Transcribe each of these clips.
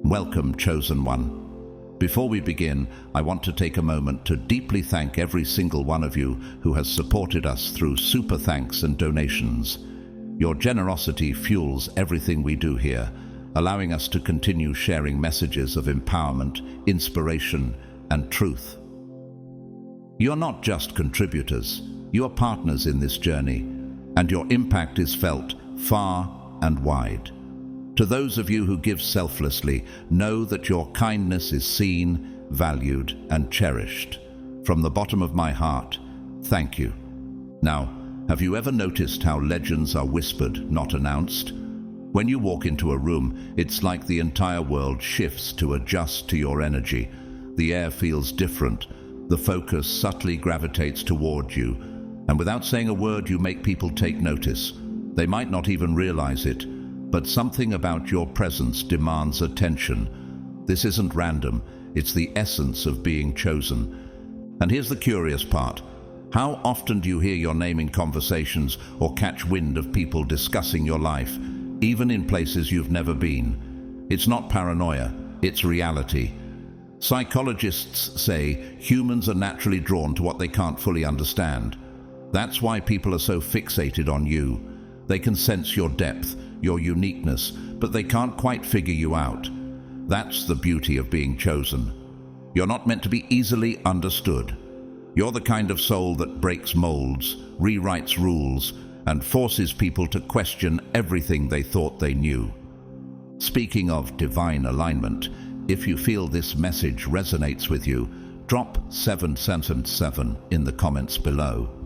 Welcome, Chosen One. Before we begin, I want to take a moment to deeply thank every single one of you who has supported us through super thanks and donations. Your generosity fuels everything we do here, allowing us to continue sharing messages of empowerment, inspiration, and truth. You're not just contributors, you are partners in this journey, and your impact is felt far and wide. To those of you who give selflessly, know that your kindness is seen, valued, and cherished. From the bottom of my heart, thank you. Now, have you ever noticed how legends are whispered, not announced? When you walk into a room, it's like the entire world shifts to adjust to your energy. The air feels different, the focus subtly gravitates toward you, and without saying a word, you make people take notice. They might not even realize it, but something about your presence demands attention. This isn't random, it's the essence of being chosen. And here's the curious part. How often do you hear your name in conversations or catch wind of people discussing your life, even in places you've never been? It's not paranoia, it's reality. Psychologists say humans are naturally drawn to what they can't fully understand. That's why people are so fixated on you. They can sense your depth, your uniqueness, but they can't quite figure you out. That's the beauty of being chosen. You're not meant to be easily understood. You're the kind of soul that breaks molds, rewrites rules, and forces people to question everything they thought they knew. Speaking of divine alignment, if you feel this message resonates with you, drop 777 in the comments below.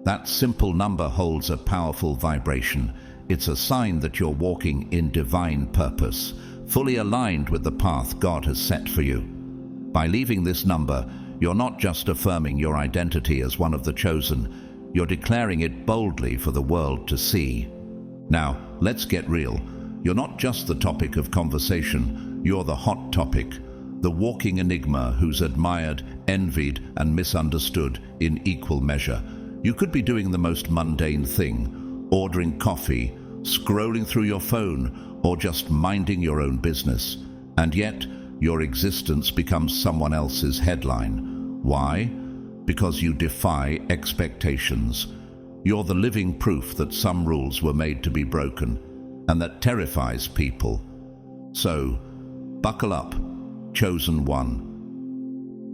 That simple number holds a powerful vibration. It's a sign that you're walking in divine purpose, fully aligned with the path God has set for you. By leaving this number, you're not just affirming your identity as one of the chosen, you're declaring it boldly for the world to see. Now, let's get real. You're not just the topic of conversation, you're the hot topic, the walking enigma who's admired, envied, and misunderstood in equal measure. You could be doing the most mundane thing, ordering coffee, scrolling through your phone, or just minding your own business. And yet, your existence becomes someone else's headline. Why? Because you defy expectations. You're the living proof that some rules were made to be broken, and that terrifies people. So, buckle up, Chosen One.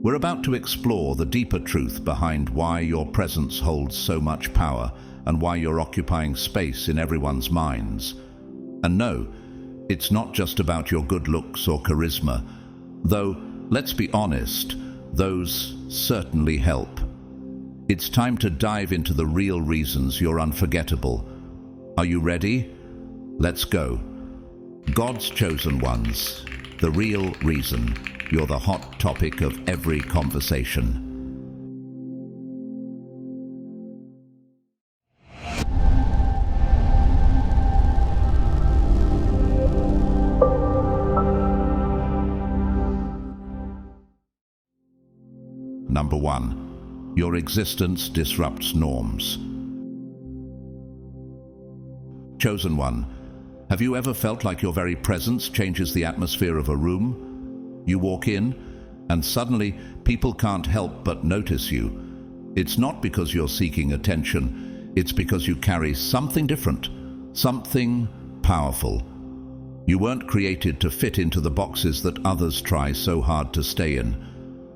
We're about to explore the deeper truth behind why your presence holds so much power and why you're occupying space in everyone's minds. And no, it's not just about your good looks or charisma, though, let's be honest, those certainly help. It's time to dive into the real reasons you're unforgettable. Are you ready? Let's go. God's chosen ones, the real reason you're the hot topic of every conversation. Number 1. Your existence disrupts norms. Chosen One, have you ever felt like your very presence changes the atmosphere of a room? You walk in, and suddenly people can't help but notice you. It's not because you're seeking attention, it's because you carry something different, something powerful. You weren't created to fit into the boxes that others try so hard to stay in.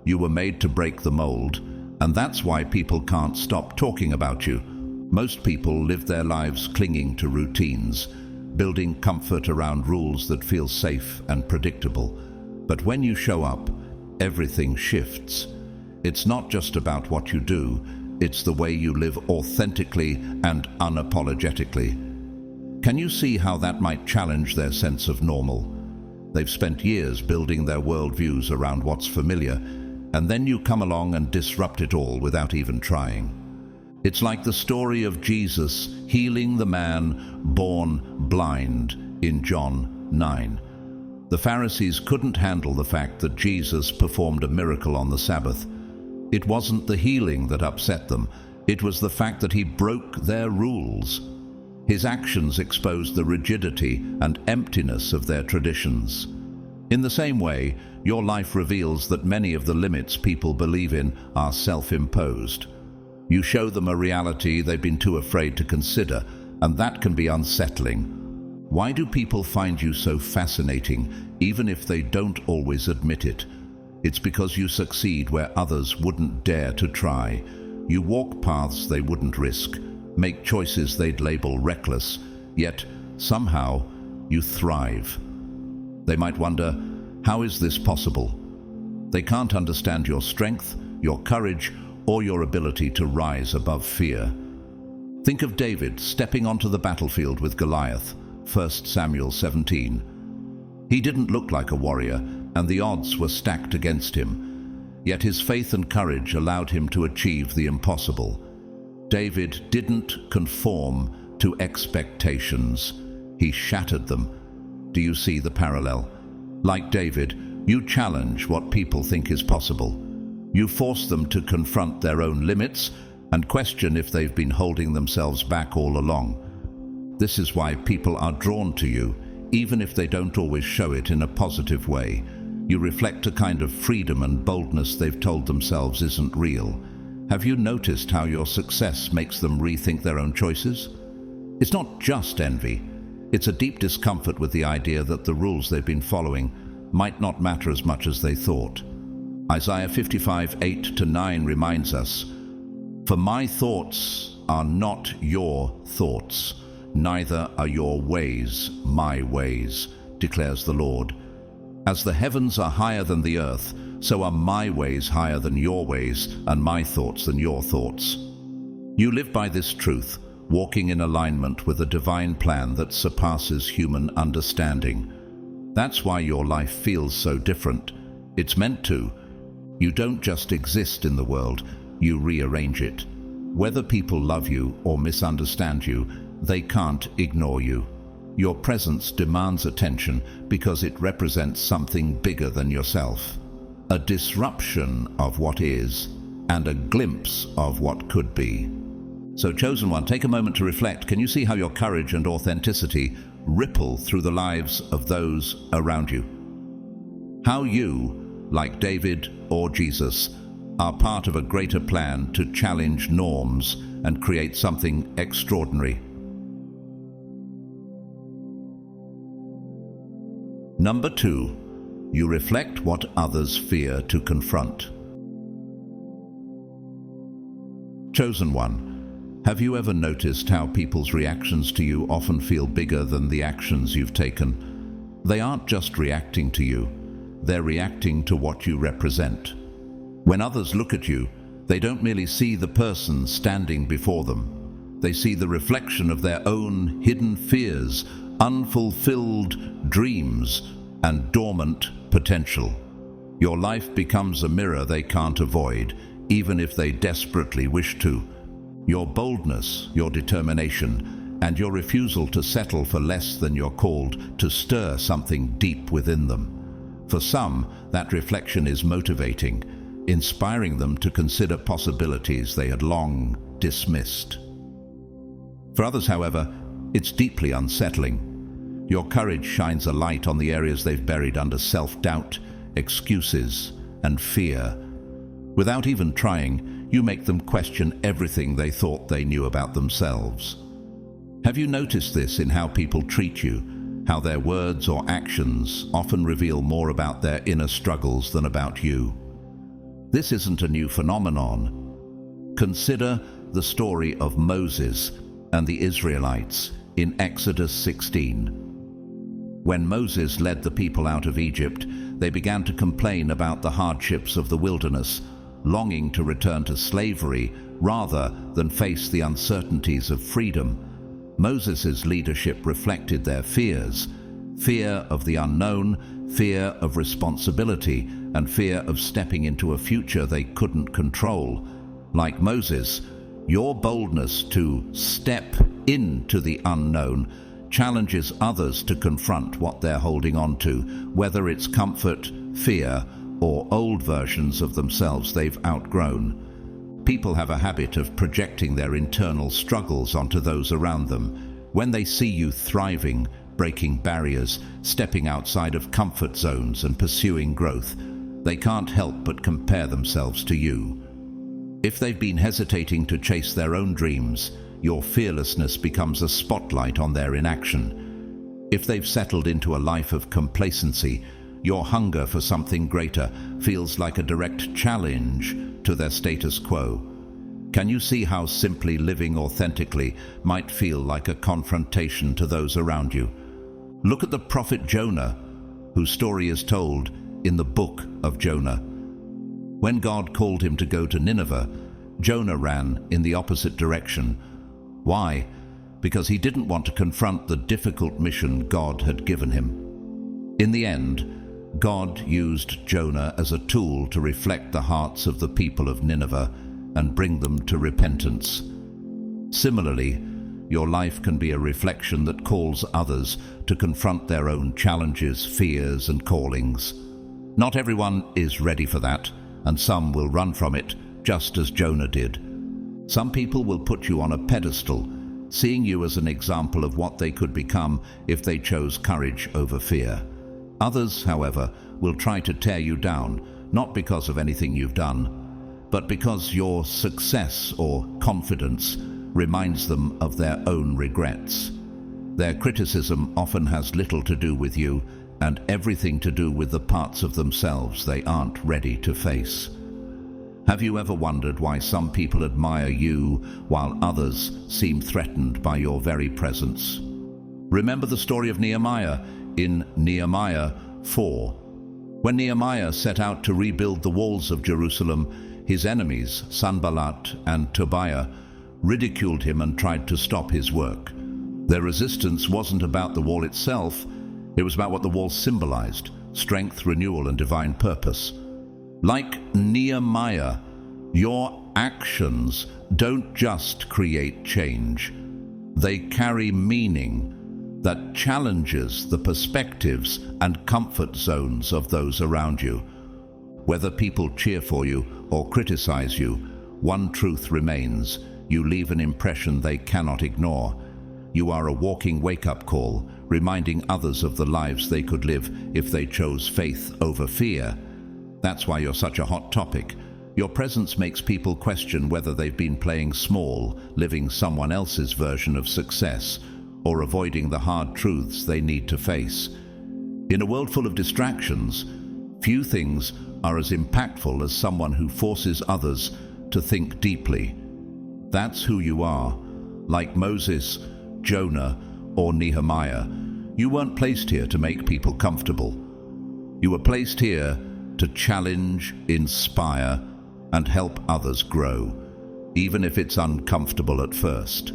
You were made to break the mold, and that's why people can't stop talking about you. Most people live their lives clinging to routines, building comfort around rules that feel safe and predictable. But when you show up, everything shifts. It's not just about what you do, it's the way you live authentically and unapologetically. Can you see how that might challenge their sense of normal? They've spent years building their worldviews around what's familiar, and then you come along and disrupt it all without even trying. It's like the story of Jesus healing the man born blind in John 9. The Pharisees couldn't handle the fact that Jesus performed a miracle on the Sabbath. It wasn't the healing that upset them, it was the fact that he broke their rules. His actions exposed the rigidity and emptiness of their traditions. In the same way, your life reveals that many of the limits people believe in are self-imposed. You show them a reality they've been too afraid to consider, and that can be unsettling. Why do people find you so fascinating, even if they don't always admit it? It's because you succeed where others wouldn't dare to try. You walk paths they wouldn't risk, make choices they'd label reckless, yet somehow you thrive. They might wonder, how is this possible? They can't understand your strength, your courage, or your ability to rise above fear. Think of David stepping onto the battlefield with Goliath, 1 Samuel 17. He didn't look like a warrior, and the odds were stacked against him. Yet his faith and courage allowed him to achieve the impossible. David didn't conform to expectations. He shattered them. Do you see the parallel? Like David, you challenge what people think is possible. You force them to confront their own limits and question if they've been holding themselves back all along. This is why people are drawn to you, even if they don't always show it in a positive way. You reflect a kind of freedom and boldness they've told themselves isn't real. Have you noticed how your success makes them rethink their own choices? It's not just envy. It's a deep discomfort with the idea that the rules they've been following might not matter as much as they thought. Isaiah 55:8-9 reminds us, "For my thoughts are not your thoughts, neither are your ways my ways, declares the Lord. As the heavens are higher than the earth, so are my ways higher than your ways, and my thoughts than your thoughts." You live by this truth, walking in alignment with a divine plan that surpasses human understanding. That's why your life feels so different. It's meant to. You don't just exist in the world, you rearrange it. Whether people love you or misunderstand you, they can't ignore you. Your presence demands attention because it represents something bigger than yourself. A disruption of what is, and a glimpse of what could be. So, chosen one, take a moment to reflect. Can you see how your courage and authenticity ripple through the lives of those around you? How you, like David or Jesus, are part of a greater plan to challenge norms and create something extraordinary. Number 2, you reflect what others fear to confront. Chosen one, have you ever noticed how people's reactions to you often feel bigger than the actions you've taken? They aren't just reacting to you, they're reacting to what you represent. When others look at you, they don't merely see the person standing before them. They see the reflection of their own hidden fears, unfulfilled dreams, and dormant potential. Your life becomes a mirror they can't avoid, even if they desperately wish to. Your boldness, your determination, and your refusal to settle for less than you're called to stir something deep within them. For some, that reflection is motivating, inspiring them to consider possibilities they had long dismissed. For others, however, it's deeply unsettling. Your courage shines a light on the areas they've buried under self-doubt, excuses, and fear. Without even trying, you make them question everything they thought they knew about themselves. Have you noticed this in how people treat you? How their words or actions often reveal more about their inner struggles than about you? This isn't a new phenomenon. Consider the story of Moses and the Israelites in Exodus 16. When Moses led the people out of Egypt, they began to complain about the hardships of the wilderness, longing to return to slavery rather than face the uncertainties of freedom. Moses' leadership reflected their fears: fear of the unknown, fear of responsibility, and fear of stepping into a future they couldn't control. Like Moses, your boldness to step into the unknown challenges others to confront what they're holding on to, whether it's comfort, fear, or old versions of themselves they've outgrown. People have a habit of projecting their internal struggles onto those around them. When they see you thriving, breaking barriers, stepping outside of comfort zones and pursuing growth, they can't help but compare themselves to you. If they've been hesitating to chase their own dreams, your fearlessness becomes a spotlight on their inaction. If they've settled into a life of complacency, your hunger for something greater feels like a direct challenge to their status quo. Can you see how simply living authentically might feel like a confrontation to those around you? Look at the prophet Jonah, whose story is told in the book of Jonah. When God called him to go to Nineveh, Jonah ran in the opposite direction. Why? Because he didn't want to confront the difficult mission God had given him. In the end, God used Jonah as a tool to reflect the hearts of the people of Nineveh and bring them to repentance. Similarly, your life can be a reflection that calls others to confront their own challenges, fears, and callings. Not everyone is ready for that, and some will run from it, just as Jonah did. Some people will put you on a pedestal, seeing you as an example of what they could become if they chose courage over fear. Others, however, will try to tear you down, not because of anything you've done, but because your success or confidence reminds them of their own regrets. Their criticism often has little to do with you and everything to do with the parts of themselves they aren't ready to face. Have you ever wondered why some people admire you while others seem threatened by your very presence? Remember the story of Nehemiah in Nehemiah 4. When Nehemiah set out to rebuild the walls of Jerusalem, his enemies, Sanballat and Tobiah, ridiculed him and tried to stop his work. Their resistance wasn't about the wall itself, it was about what the wall symbolized: strength, renewal, and divine purpose. Like Nehemiah, your actions don't just create change. They carry meaning that challenges the perspectives and comfort zones of those around you. Whether people cheer for you or criticize you, one truth remains: you leave an impression they cannot ignore. You are a walking wake-up call, reminding others of the lives they could live if they chose faith over fear. That's why you're such a hot topic. Your presence makes people question whether they've been playing small, living someone else's version of success, or avoiding the hard truths they need to face. In a world full of distractions, few things are as impactful as someone who forces others to think deeply. That's who you are. Like Moses, Jonah, or Nehemiah, you weren't placed here to make people comfortable. You were placed here to challenge, inspire, and help others grow, even if it's uncomfortable at first.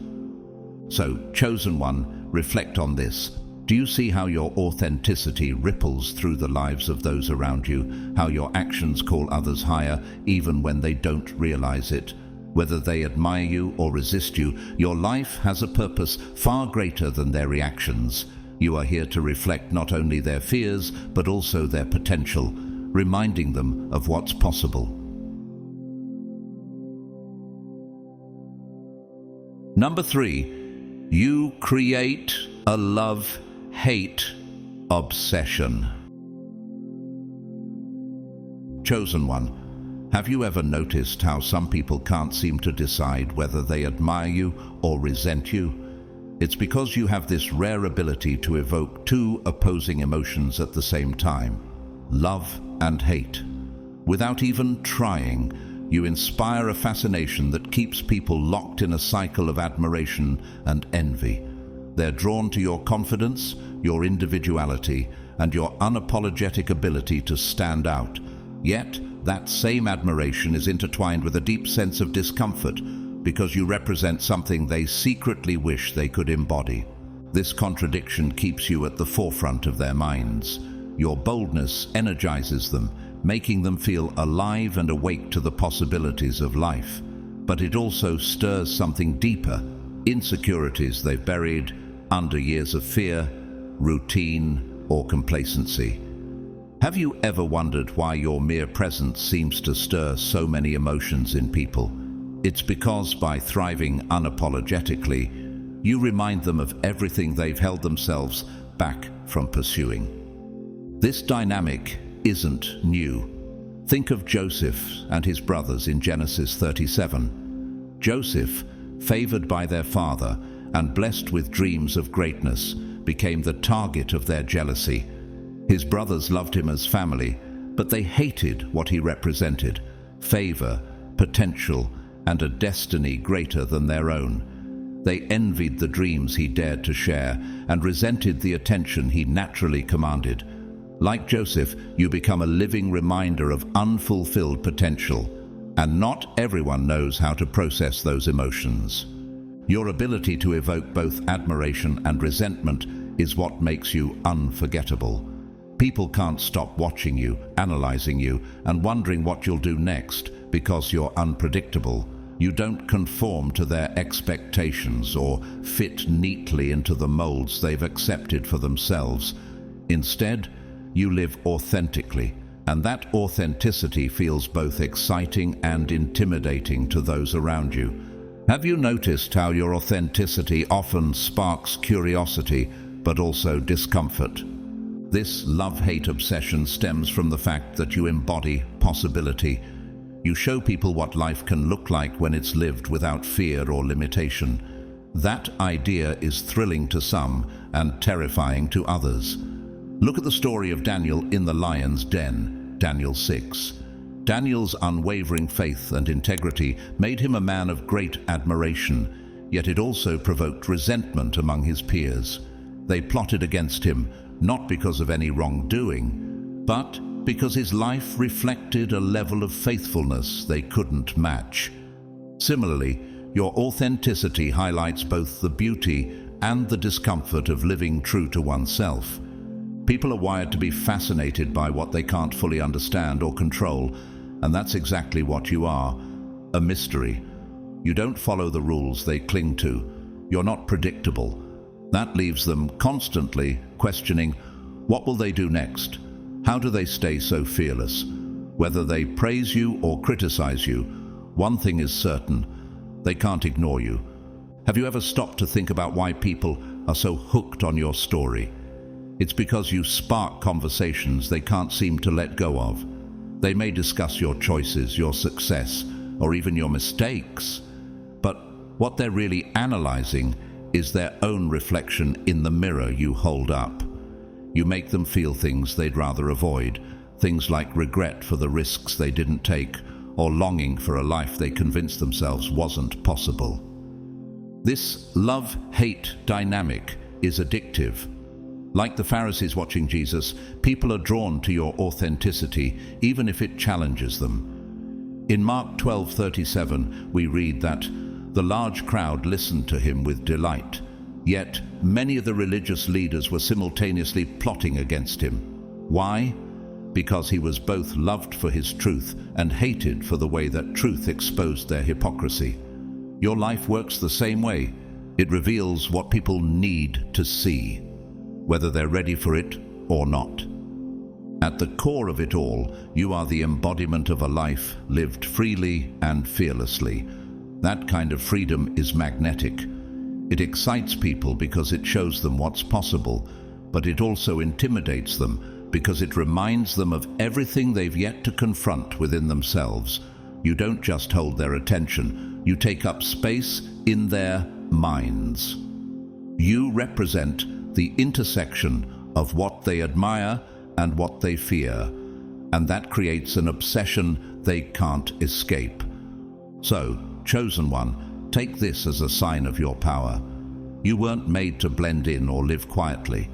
So, chosen one, reflect on this. Do you see how your authenticity ripples through the lives of those around you, how your actions call others higher even when they don't realize it? Whether they admire you or resist you, your life has a purpose far greater than their reactions. You are here to reflect not only their fears, but also their potential, reminding them of what's possible. Number 3, you create a love-hate obsession. Chosen one, have you ever noticed how some people can't seem to decide whether they admire you or resent you? It's because you have this rare ability to evoke two opposing emotions at the same time: love and hate. Without even trying, you inspire a fascination that keeps people locked in a cycle of admiration and envy. They're drawn to your confidence, your individuality, and your unapologetic ability to stand out. Yet, that same admiration is intertwined with a deep sense of discomfort because you represent something they secretly wish they could embody. This contradiction keeps you at the forefront of their minds. Your boldness energizes them, making them feel alive and awake to the possibilities of life. But it also stirs something deeper, insecurities they've buried under years of fear, routine, or complacency. Have you ever wondered why your mere presence seems to stir so many emotions in people? It's because by thriving unapologetically, you remind them of everything they've held themselves back from pursuing. This dynamic isn't new. Think of Joseph and his brothers in Genesis 37. Joseph, favored by their father and blessed with dreams of greatness, became the target of their jealousy. His brothers loved him as family, but they hated what he represented: favor, potential, and a destiny greater than their own. They envied the dreams he dared to share and resented the attention he naturally commanded. Like Joseph, you become a living reminder of unfulfilled potential, and not everyone knows how to process those emotions. Your ability to evoke both admiration and resentment is what makes you unforgettable. People can't stop watching you, analyzing you, and wondering what you'll do next because you're unpredictable. You don't conform to their expectations or fit neatly into the molds they've accepted for themselves. Instead, you live authentically, and that authenticity feels both exciting and intimidating to those around you. Have you noticed how your authenticity often sparks curiosity, but also discomfort? This love-hate obsession stems from the fact that you embody possibility. You show people what life can look like when it's lived without fear or limitation. That idea is thrilling to some and terrifying to others. Look at the story of Daniel in the lion's den, Daniel 6. Daniel's unwavering faith and integrity made him a man of great admiration, yet it also provoked resentment among his peers. They plotted against him, not because of any wrongdoing, but because his life reflected a level of faithfulness they couldn't match. Similarly, your authenticity highlights both the beauty and the discomfort of living true to oneself. People are wired to be fascinated by what they can't fully understand or control, and that's exactly what you are, a mystery. You don't follow the rules they cling to. You're not predictable. That leaves them constantly questioning, what will they do next? How do they stay so fearless? Whether they praise you or criticize you, one thing is certain: they can't ignore you. Have you ever stopped to think about why people are so hooked on your story? It's because you spark conversations they can't seem to let go of. They may discuss your choices, your success, or even your mistakes, but what they're really analyzing is their own reflection in the mirror you hold up. You make them feel things they'd rather avoid, things like regret for the risks they didn't take, or longing for a life they convinced themselves wasn't possible. This love-hate dynamic is addictive. Like the Pharisees watching Jesus, people are drawn to your authenticity, even if it challenges them. In Mark 12:37, we read that the large crowd listened to him with delight, yet many of the religious leaders were simultaneously plotting against him. Why? Because he was both loved for his truth and hated for the way that truth exposed their hypocrisy. Your life works the same way. It reveals what people need to see, whether they're ready for it or not. At the core of it all, you are the embodiment of a life lived freely and fearlessly. That kind of freedom is magnetic. It excites people because it shows them what's possible, but it also intimidates them because it reminds them of everything they've yet to confront within themselves. You don't just hold their attention, you take up space in their minds. You represent the intersection of what they admire and what they fear, and that creates an obsession they can't escape. So, chosen one, take this as a sign of your power. You weren't made to blend in or live quietly.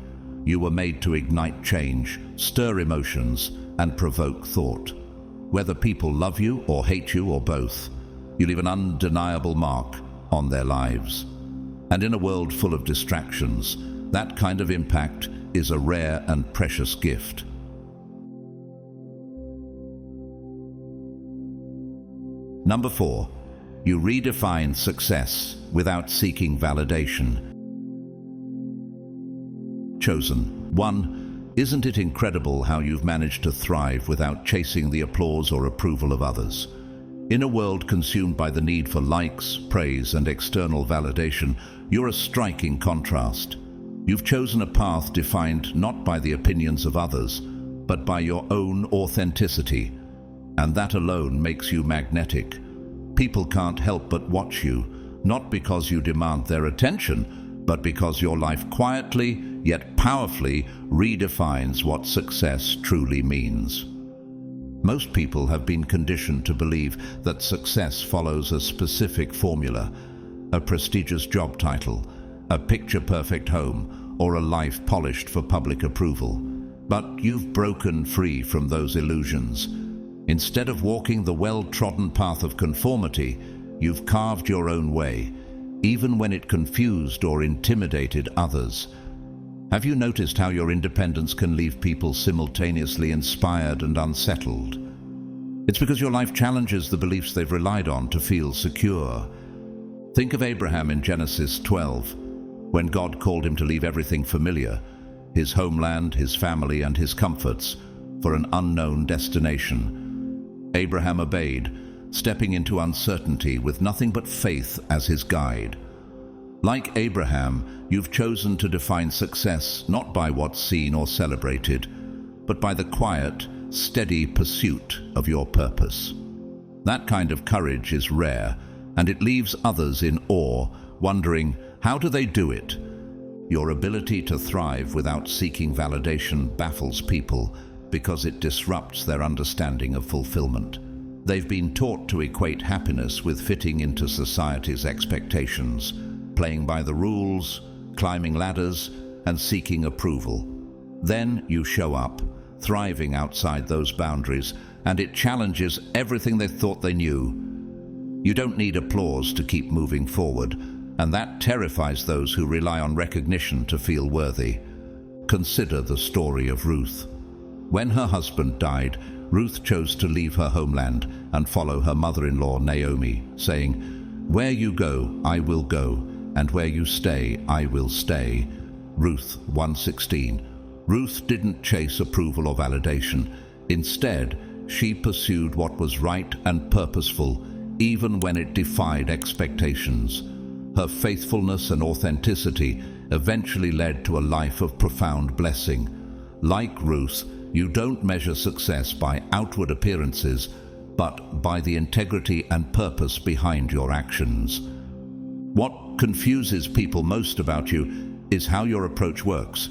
You were made to ignite change, stir emotions, and provoke thought. Whether people love you or hate you or both, you leave an undeniable mark on their lives. And in a world full of distractions, that kind of impact is a rare and precious gift. Number 4, you redefine success without seeking validation. Chosen one, isn't it incredible how you've managed to thrive without chasing the applause or approval of others? In a world consumed by the need for likes, praise, and external validation, you're a striking contrast. You've chosen a path defined not by the opinions of others, but by your own authenticity, and that alone makes you magnetic. People can't help but watch you, not because you demand their attention, but because your life quietly, yet powerfully, redefines what success truly means. Most people have been conditioned to believe that success follows a specific formula, a prestigious job title, a picture-perfect home, or a life polished for public approval. But you've broken free from those illusions. Instead of walking the well-trodden path of conformity, you've carved your own way, even when it confused or intimidated others. Have you noticed how your independence can leave people simultaneously inspired and unsettled? It's because your life challenges the beliefs they've relied on to feel secure. Think of Abraham in Genesis 12, when God called him to leave everything familiar, his homeland, his family, and his comforts, for an unknown destination. Abraham obeyed, stepping into uncertainty with nothing but faith as his guide. Like Abraham, you've chosen to define success not by what's seen or celebrated, but by the quiet, steady pursuit of your purpose. That kind of courage is rare, and it leaves others in awe, wondering, how do they do it? Your ability to thrive without seeking validation baffles people because it disrupts their understanding of fulfillment. They've been taught to equate happiness with fitting into society's expectations, playing by the rules, climbing ladders, and seeking approval. Then you show up, thriving outside those boundaries, and it challenges everything they thought they knew. You don't need applause to keep moving forward, and that terrifies those who rely on recognition to feel worthy. Consider the story of Ruth. When her husband died, Ruth chose to leave her homeland and follow her mother-in-law Naomi, saying, "Where you go, I will go, and where you stay, I will stay." Ruth 1:16. Ruth didn't chase approval or validation. Instead, she pursued what was right and purposeful, even when it defied expectations. Her faithfulness and authenticity eventually led to a life of profound blessing. Like Ruth, you don't measure success by outward appearances, but by the integrity and purpose behind your actions. What confuses people most about you is how your approach works.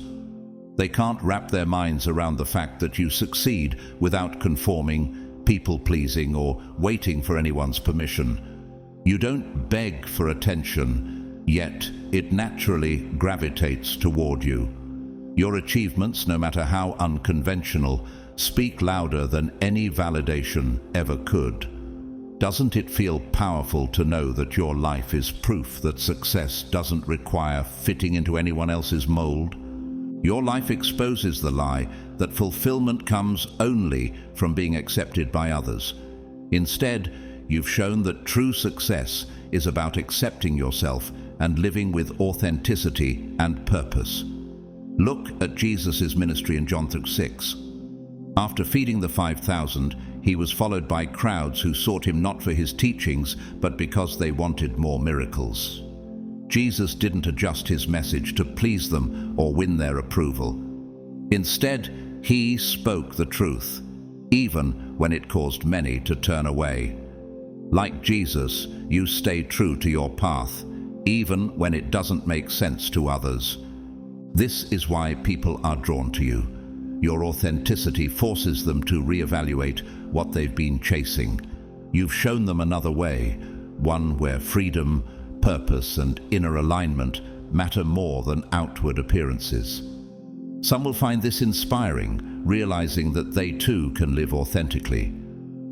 They can't wrap their minds around the fact that you succeed without conforming, people-pleasing, or waiting for anyone's permission. You don't beg for attention, yet it naturally gravitates toward you. Your achievements, no matter how unconventional, speak louder than any validation ever could. Doesn't it feel powerful to know that your life is proof that success doesn't require fitting into anyone else's mold? Your life exposes the lie that fulfillment comes only from being accepted by others. Instead, you've shown that true success is about accepting yourself and living with authenticity and purpose. Look at Jesus' ministry in John 6. After feeding the 5,000, he was followed by crowds who sought him not for his teachings, but because they wanted more miracles. Jesus didn't adjust his message to please them or win their approval. Instead, he spoke the truth, even when it caused many to turn away. Like Jesus, you stay true to your path, even when it doesn't make sense to others. This is why people are drawn to you. Your authenticity forces them to reevaluate what they've been chasing. You've shown them another way, one where freedom, purpose, and inner alignment matter more than outward appearances. Some will find this inspiring, realizing that they too can live authentically.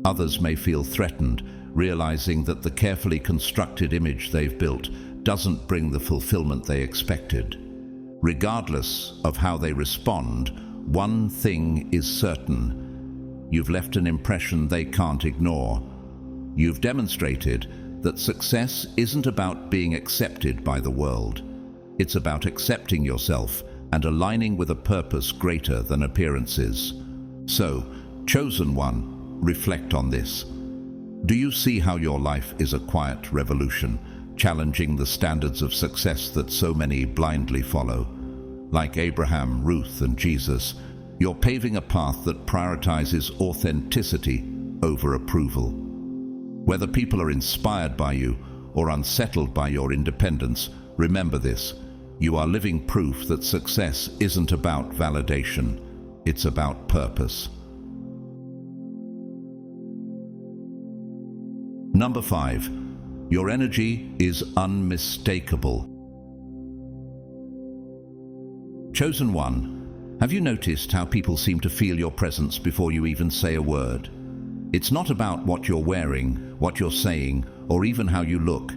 Others may feel threatened, realizing that the carefully constructed image they've built doesn't bring the fulfillment they expected. Regardless of how they respond, one thing is certain: you've left an impression they can't ignore. You've demonstrated that success isn't about being accepted by the world. It's about accepting yourself and aligning with a purpose greater than appearances. So, chosen one, reflect on this. Do you see how your life is a quiet revolution, challenging the standards of success that so many blindly follow? Like Abraham, Ruth, and Jesus, you're paving a path that prioritizes authenticity over approval. Whether people are inspired by you or unsettled by your independence, remember this: you are living proof that success isn't about validation, it's about purpose. Number 5. Your energy is unmistakable. Chosen one, have you noticed how people seem to feel your presence before you even say a word? It's not about what you're wearing, what you're saying, or even how you look.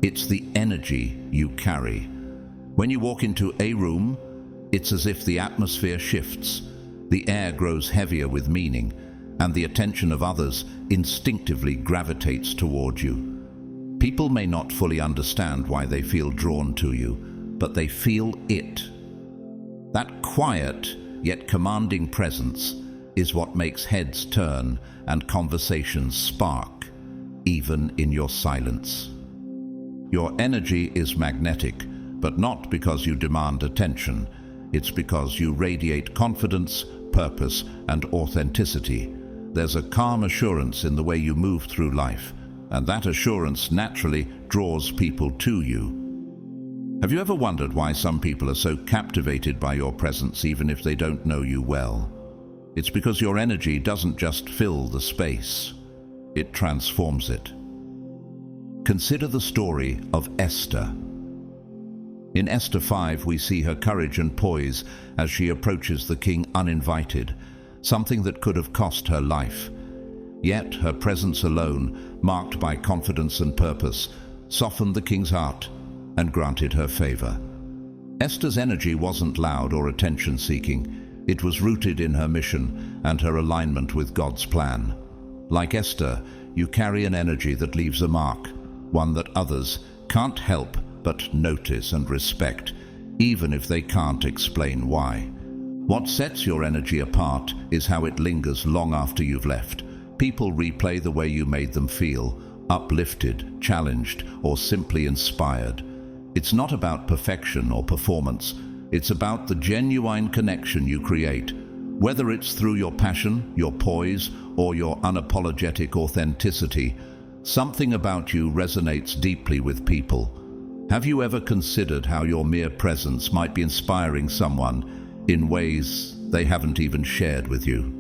It's the energy you carry. When you walk into a room, it's as if the atmosphere shifts. The air grows heavier with meaning, and the attention of others instinctively gravitates toward you. People may not fully understand why they feel drawn to you, but they feel it. That quiet yet commanding presence is what makes heads turn and conversations spark, even in your silence. Your energy is magnetic, but not because you demand attention. It's because you radiate confidence, purpose, and authenticity. There's a calm assurance in the way you move through life, and that assurance naturally draws people to you. Have you ever wondered why some people are so captivated by your presence even if they don't know you well? It's because your energy doesn't just fill the space, it transforms it. Consider the story of Esther. In Esther 5, we see her courage and poise as she approaches the king uninvited, something that could have cost her life. Yet her presence alone, marked by confidence and purpose, softened the king's heart and granted her favor. Esther's energy wasn't loud or attention-seeking. It was rooted in her mission and her alignment with God's plan. Like Esther, you carry an energy that leaves a mark, one that others can't help but notice and respect, even if they can't explain why. What sets your energy apart is how it lingers long after you've left. People replay the way you made them feel, uplifted, challenged, or simply inspired. It's not about perfection or performance. It's about the genuine connection you create. Whether it's through your passion, your poise, or your unapologetic authenticity, something about you resonates deeply with people. Have you ever considered how your mere presence might be inspiring someone in ways they haven't even shared with you?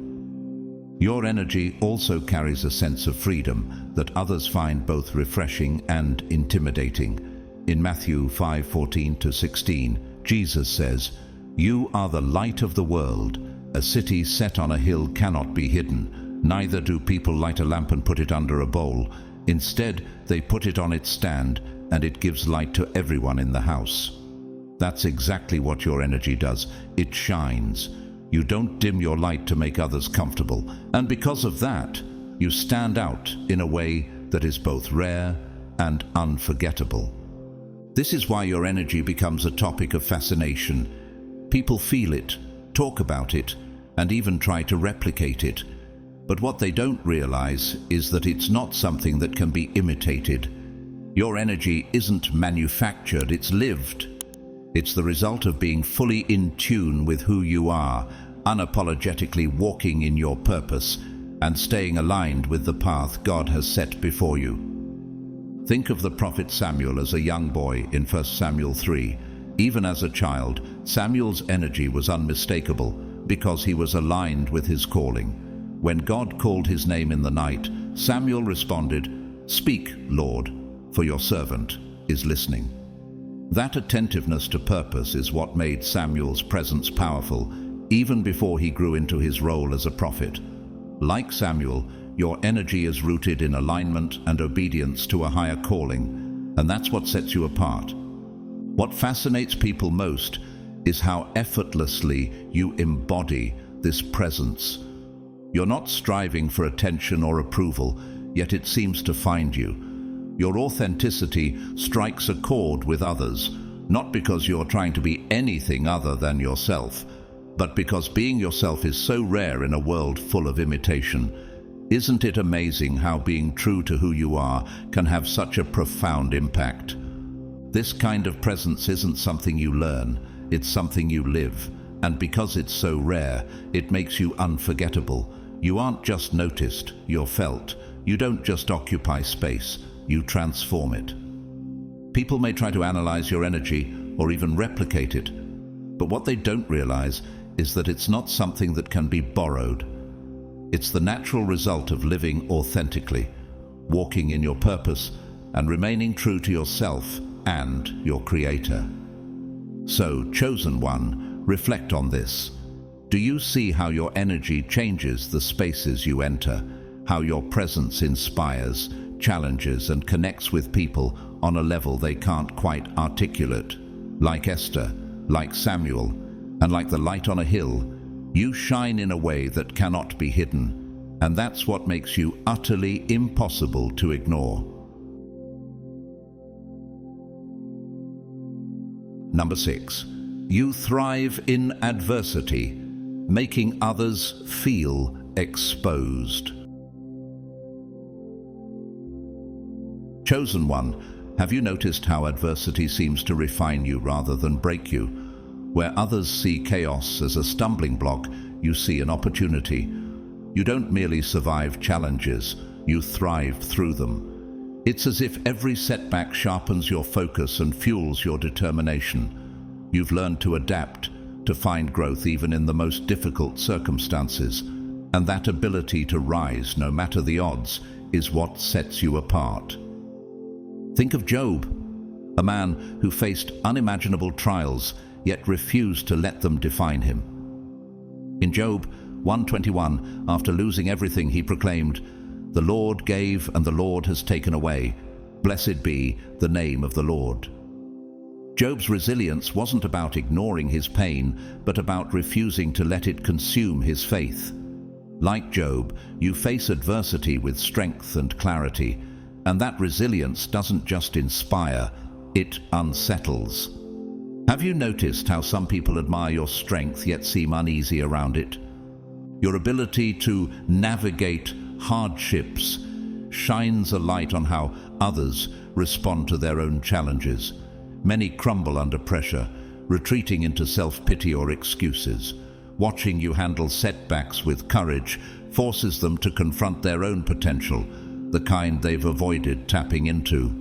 Your energy also carries a sense of freedom that others find both refreshing and intimidating. In Matthew 5:14-16, Jesus says, "You are the light of the world. A city set on a hill cannot be hidden. Neither do people light a lamp and put it under a bowl. Instead, they put it on its stand, and it gives light to everyone in the house." That's exactly what your energy does. It shines. You don't dim your light to make others comfortable. And because of that, you stand out in a way that is both rare and unforgettable. This is why your energy becomes a topic of fascination. People feel it, talk about it, and even try to replicate it. But what they don't realize is that it's not something that can be imitated. Your energy isn't manufactured, it's lived. It's the result of being fully in tune with who you are, unapologetically walking in your purpose, and staying aligned with the path God has set before you. Think of the prophet Samuel as a young boy in 1 Samuel 3. Even as a child, Samuel's energy was unmistakable because he was aligned with his calling. When God called his name in the night, Samuel responded, "Speak, Lord, for your servant is listening." That attentiveness to purpose is what made Samuel's presence powerful, even before he grew into his role as a prophet. Like Samuel, your energy is rooted in alignment and obedience to a higher calling, and that's what sets you apart. What fascinates people most is how effortlessly you embody this presence. You're not striving for attention or approval, yet it seems to find you. Your authenticity strikes a chord with others, not because you're trying to be anything other than yourself, but because being yourself is so rare in a world full of imitation. Isn't it amazing how being true to who you are can have such a profound impact? This kind of presence isn't something you learn, It's something you live, and because it's so rare, it makes you unforgettable. You aren't just noticed, you're felt. You don't just occupy space, you transform it. People may try to analyze your energy or even replicate it, but what they don't realize is that it's not something that can be borrowed. It's the natural result of living authentically, walking in your purpose, and remaining true to yourself and your Creator. So, chosen one, reflect on this. Do you see how your energy changes the spaces you enter? How your presence inspires, challenges, and connects with people on a level they can't quite articulate? Like Esther, like Samuel, and like the light on a hill, you shine in a way that cannot be hidden, and that's what makes you utterly impossible to ignore. Number 6. You thrive in adversity, making others feel exposed. Chosen one, have you noticed how adversity seems to refine you rather than break you? Where others see chaos as a stumbling block, you see an opportunity. You don't merely survive challenges, you thrive through them. It's as if every setback sharpens your focus and fuels your determination. You've learned to adapt, to find growth even in the most difficult circumstances, and that ability to rise no matter the odds is what sets you apart. Think of Job, a man who faced unimaginable trials yet refused to let them define him. In Job 1:21, after losing everything, he proclaimed, "The Lord gave and the Lord has taken away. Blessed be the name of the Lord." Job's resilience wasn't about ignoring his pain, but about refusing to let it consume his faith. Like Job, you face adversity with strength and clarity, and that resilience doesn't just inspire, it unsettles. Have you noticed how some people admire your strength yet seem uneasy around it? Your ability to navigate hardships shines a light on how others respond to their own challenges. Many crumble under pressure, retreating into self-pity or excuses. Watching you handle setbacks with courage forces them to confront their own potential, the kind they've avoided tapping into.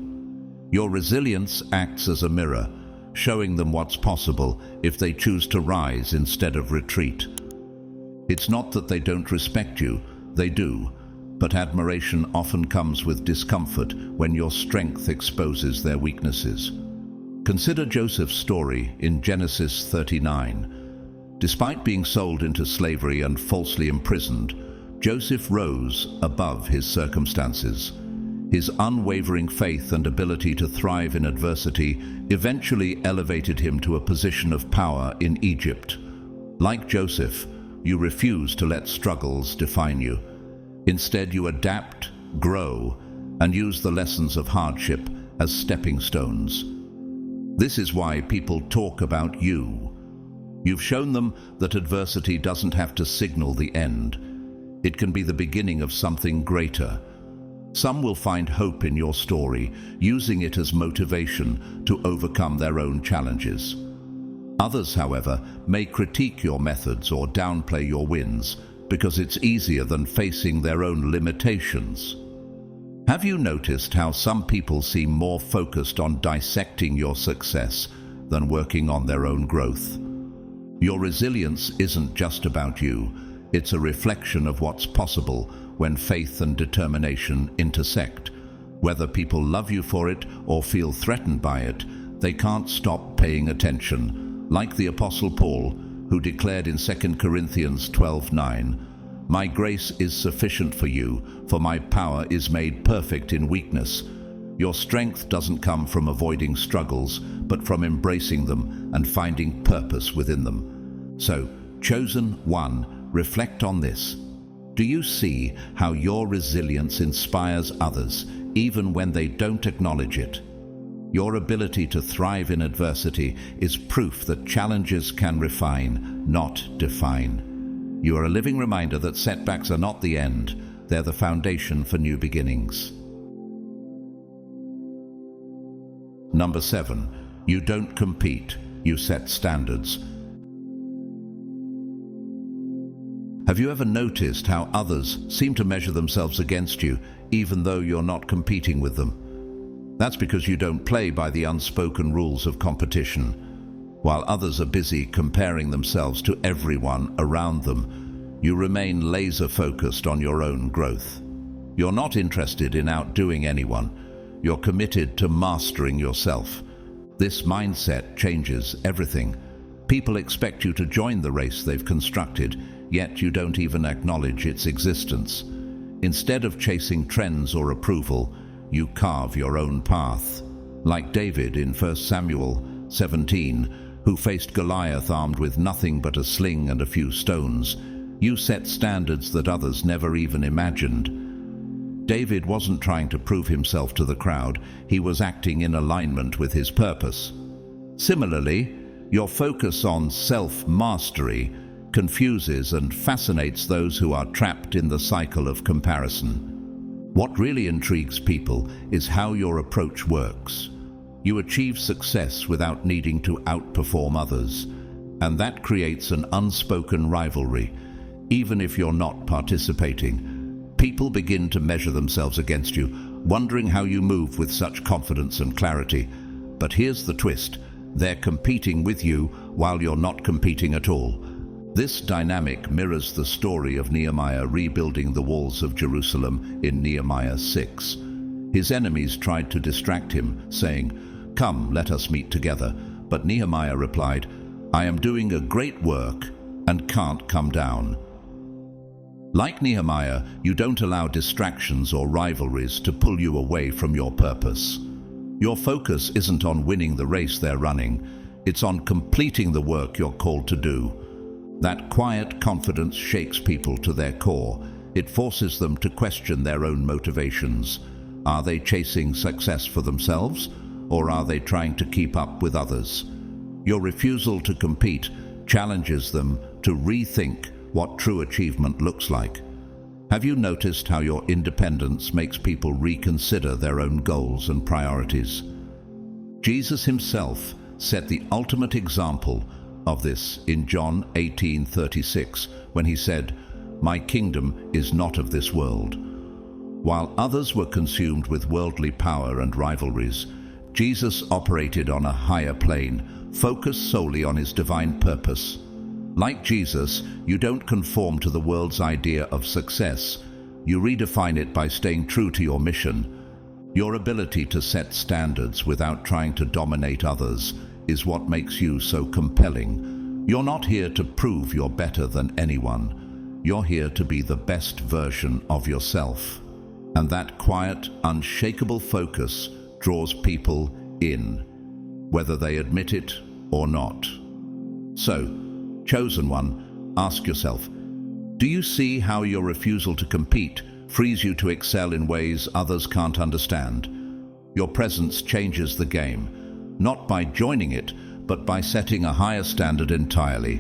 Your resilience acts as a mirror, showing them what's possible if they choose to rise instead of retreat. It's not that they don't respect you, they do, but admiration often comes with discomfort when your strength exposes their weaknesses. Consider Joseph's story in Genesis 39. Despite being sold into slavery and falsely imprisoned, Joseph rose above his circumstances. His unwavering faith and ability to thrive in adversity eventually elevated him to a position of power in Egypt. Like Joseph, you refuse to let struggles define you. Instead, you adapt, grow, and use the lessons of hardship as stepping stones. This is why people talk about you. You've shown them that adversity doesn't have to signal the end. It can be the beginning of something greater. Some will find hope in your story, using it as motivation to overcome their own challenges. Others, however, may critique your methods or downplay your wins because it's easier than facing their own limitations. Have you noticed how some people seem more focused on dissecting your success than working on their own growth? Your resilience isn't just about you, it's a reflection of what's possible when faith and determination intersect. Whether people love you for it or feel threatened by it, they can't stop paying attention. Like the Apostle Paul, who declared in 2 Corinthians 12:9, "My grace is sufficient for you, for my power is made perfect in weakness." Your strength doesn't come from avoiding struggles, but from embracing them and finding purpose within them. So, chosen one, reflect on this. Do you see how your resilience inspires others, even when they don't acknowledge it? Your ability to thrive in adversity is proof that challenges can refine, not define. You are a living reminder that setbacks are not the end, they're the foundation for new beginnings. Number 7, you don't compete, you set standards. Have you ever noticed how others seem to measure themselves against you, even though you're not competing with them? That's because you don't play by the unspoken rules of competition. While others are busy comparing themselves to everyone around them, you remain laser-focused on your own growth. You're not interested in outdoing anyone. You're committed to mastering yourself. This mindset changes everything. People expect you to join the race they've constructed, yet you don't even acknowledge its existence. Instead of chasing trends or approval, you carve your own path. Like David in 1 Samuel 17, who faced Goliath armed with nothing but a sling and a few stones, you set standards that others never even imagined. David wasn't trying to prove himself to the crowd, he was acting in alignment with his purpose. Similarly, your focus on self-mastery confuses and fascinates those who are trapped in the cycle of comparison. What really intrigues people is how your approach works. You achieve success without needing to outperform others, and that creates an unspoken rivalry. Even if you're not participating, people begin to measure themselves against you, wondering how you move with such confidence and clarity. But here's the twist: they're competing with you while you're not competing at all. This dynamic mirrors the story of Nehemiah rebuilding the walls of Jerusalem in Nehemiah 6. His enemies tried to distract him, saying, "Come, let us meet together." But Nehemiah replied, "I am doing a great work and can't come down." Like Nehemiah, you don't allow distractions or rivalries to pull you away from your purpose. Your focus isn't on winning the race they're running, it's on completing the work you're called to do. That quiet confidence shakes people to their core. It forces them to question their own motivations. Are they chasing success for themselves, or are they trying to keep up with others? Your refusal to compete challenges them to rethink what true achievement looks like. Have you noticed how your independence makes people reconsider their own goals and priorities? Jesus himself set the ultimate example of this in John 18:36, when he said, "My kingdom is not of this world." While others were consumed with worldly power and rivalries, Jesus operated on a higher plane, focused solely on his divine purpose. Like Jesus, you don't conform to the world's idea of success. You redefine it by staying true to your mission. Your ability to set standards without trying to dominate others is what makes you so compelling. You're not here to prove you're better than anyone. You're here to be the best version of yourself. And that quiet, unshakable focus draws people in, whether they admit it or not. So, chosen one, ask yourself, do you see how your refusal to compete frees you to excel in ways others can't understand? Your presence changes the game, not by joining it, but by setting a higher standard entirely.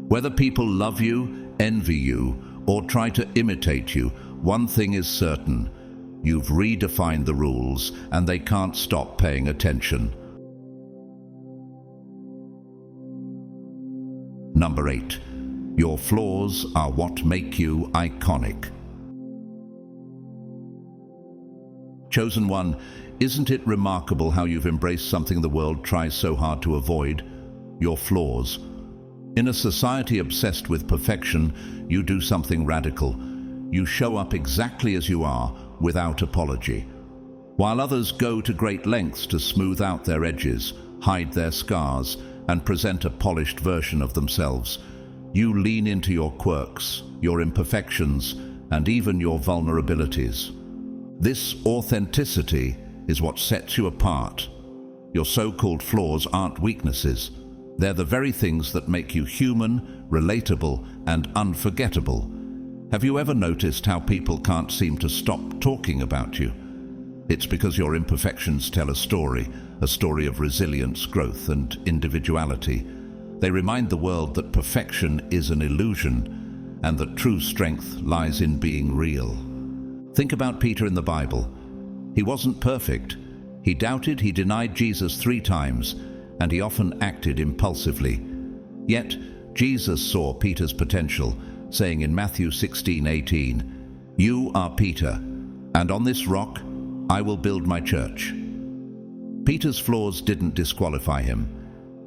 Whether people love you, envy you, or try to imitate you, one thing is certain: you've redefined the rules, and they can't stop paying attention. Number 8. Your flaws are what make you iconic. Chosen one, isn't it remarkable how you've embraced something the world tries so hard to avoid? Your flaws. In a society obsessed with perfection, you do something radical. You show up exactly as you are, without apology. While others go to great lengths to smooth out their edges, hide their scars, and present a polished version of themselves, you lean into your quirks, your imperfections, and even your vulnerabilities. This authenticity is what sets you apart. Your so-called flaws aren't weaknesses. They're the very things that make you human, relatable, and unforgettable. Have you ever noticed how people can't seem to stop talking about you? It's because your imperfections tell a story of resilience, growth, and individuality. They remind the world that perfection is an illusion, and that true strength lies in being real. Think about Peter in the Bible. He wasn't perfect. He doubted, he denied Jesus 3 times, and he often acted impulsively. Yet, Jesus saw Peter's potential, saying in Matthew 16:18, "You are Peter, and on this rock I will build my church." Peter's flaws didn't disqualify him.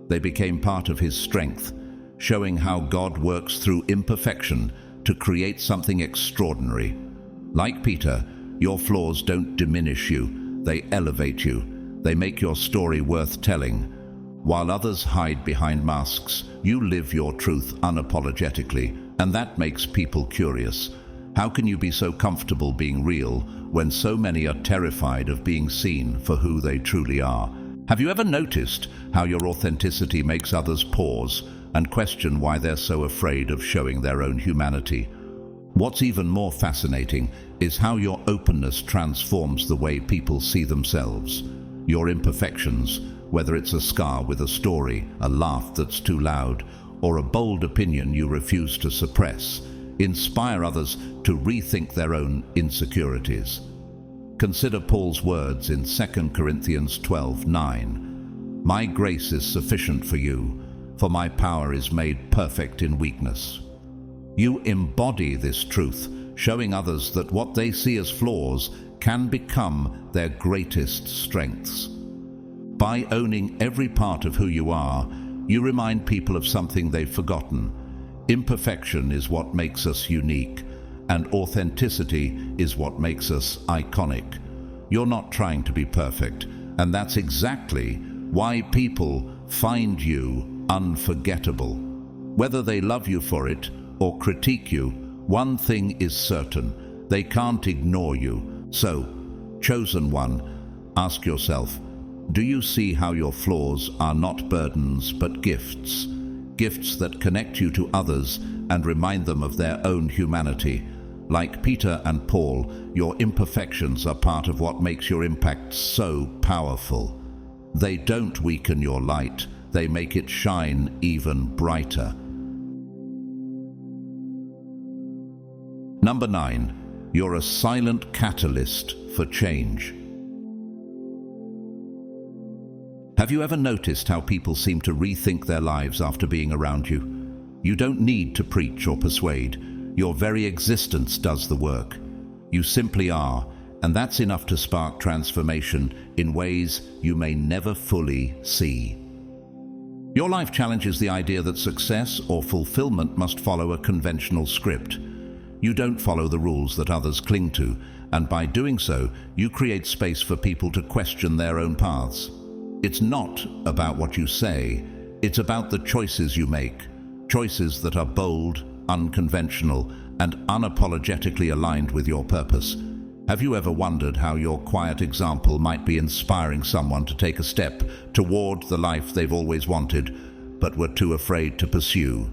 They became part of his strength, showing how God works through imperfection to create something extraordinary. Like Peter, your flaws don't diminish you, they elevate you. They make your story worth telling. While others hide behind masks, you live your truth unapologetically, and that makes people curious. How can you be so comfortable being real when so many are terrified of being seen for who they truly are? Have you ever noticed how your authenticity makes others pause and question why they're so afraid of showing their own humanity? What's even more fascinating is how your openness transforms the way people see themselves. Your imperfections, whether it's a scar with a story, a laugh that's too loud, or a bold opinion you refuse to suppress, inspire others to rethink their own insecurities. Consider Paul's words in 2 Corinthians 12:9. "My grace is sufficient for you, for my power is made perfect in weakness." You embody this truth, showing others that what they see as flaws can become their greatest strengths. By owning every part of who you are, you remind people of something they've forgotten. Imperfection is what makes us unique, and authenticity is what makes us iconic. You're not trying to be perfect, and that's exactly why people find you unforgettable. Whether they love you for it or critique you, one thing is certain: they can't ignore you. So, chosen one, ask yourself, do you see how your flaws are not burdens but gifts? Gifts that connect you to others and remind them of their own humanity. Like Peter and Paul, your imperfections are part of what makes your impact so powerful. They don't weaken your light, they make it shine even brighter. Number 9, you're a silent catalyst for change. Have you ever noticed how people seem to rethink their lives after being around you? You don't need to preach or persuade. Your very existence does the work. You simply are, and that's enough to spark transformation in ways you may never fully see. Your life challenges the idea that success or fulfillment must follow a conventional script. You don't follow the rules that others cling to, and by doing so, you create space for people to question their own paths. It's not about what you say, it's about the choices you make. Choices that are bold, unconventional, and unapologetically aligned with your purpose. Have you ever wondered how your quiet example might be inspiring someone to take a step toward the life they've always wanted, but were too afraid to pursue?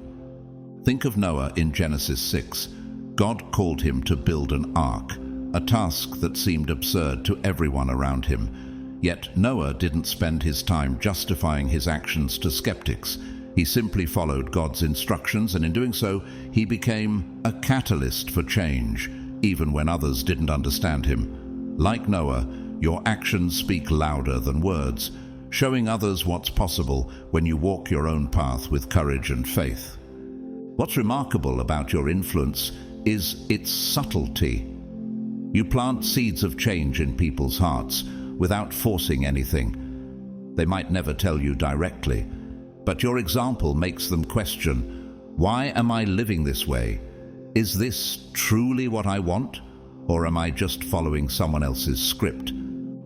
Think of Noah in Genesis 6. God called him to build an ark, a task that seemed absurd to everyone around him. Yet Noah didn't spend his time justifying his actions to skeptics. He simply followed God's instructions, and in doing so, he became a catalyst for change, even when others didn't understand him. Like Noah, your actions speak louder than words, showing others what's possible when you walk your own path with courage and faith. What's remarkable about your influence is its subtlety. You plant seeds of change in people's hearts without forcing anything. They might never tell you directly, but your example makes them question, why am I living this way? Is this truly what I want? Or am I just following someone else's script?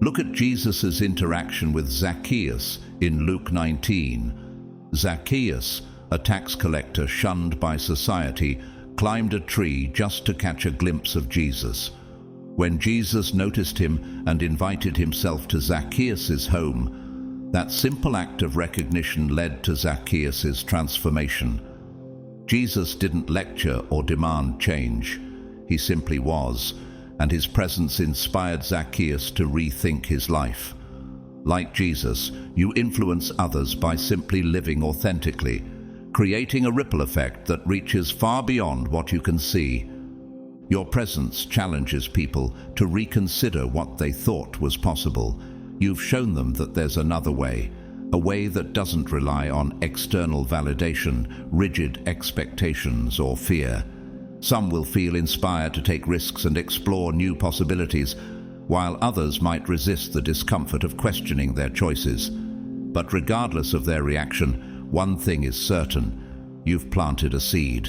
Look at Jesus' interaction with Zacchaeus in Luke 19. Zacchaeus, a tax collector shunned by society, climbed a tree just to catch a glimpse of Jesus. When Jesus noticed him and invited himself to Zacchaeus' home, that simple act of recognition led to Zacchaeus' transformation. Jesus didn't lecture or demand change. He simply was, and his presence inspired Zacchaeus to rethink his life. Like Jesus, you influence others by simply living authentically, creating a ripple effect that reaches far beyond what you can see. Your presence challenges people to reconsider what they thought was possible. You've shown them that there's another way, a way that doesn't rely on external validation, rigid expectations, or fear. Some will feel inspired to take risks and explore new possibilities, while others might resist the discomfort of questioning their choices. But regardless of their reaction, one thing is certain: you've planted a seed.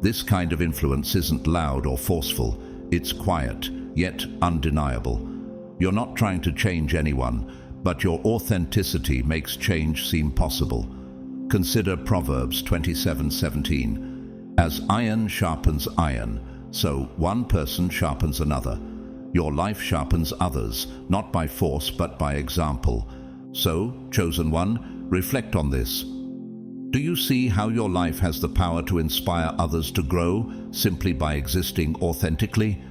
This kind of influence isn't loud or forceful. It's quiet, yet undeniable. You're not trying to change anyone, but your authenticity makes change seem possible. Consider Proverbs 27:17. As iron sharpens iron, so one person sharpens another. Your life sharpens others, not by force but by example. So, chosen one, reflect on this. Do you see how your life has the power to inspire others to grow simply by existing authentically?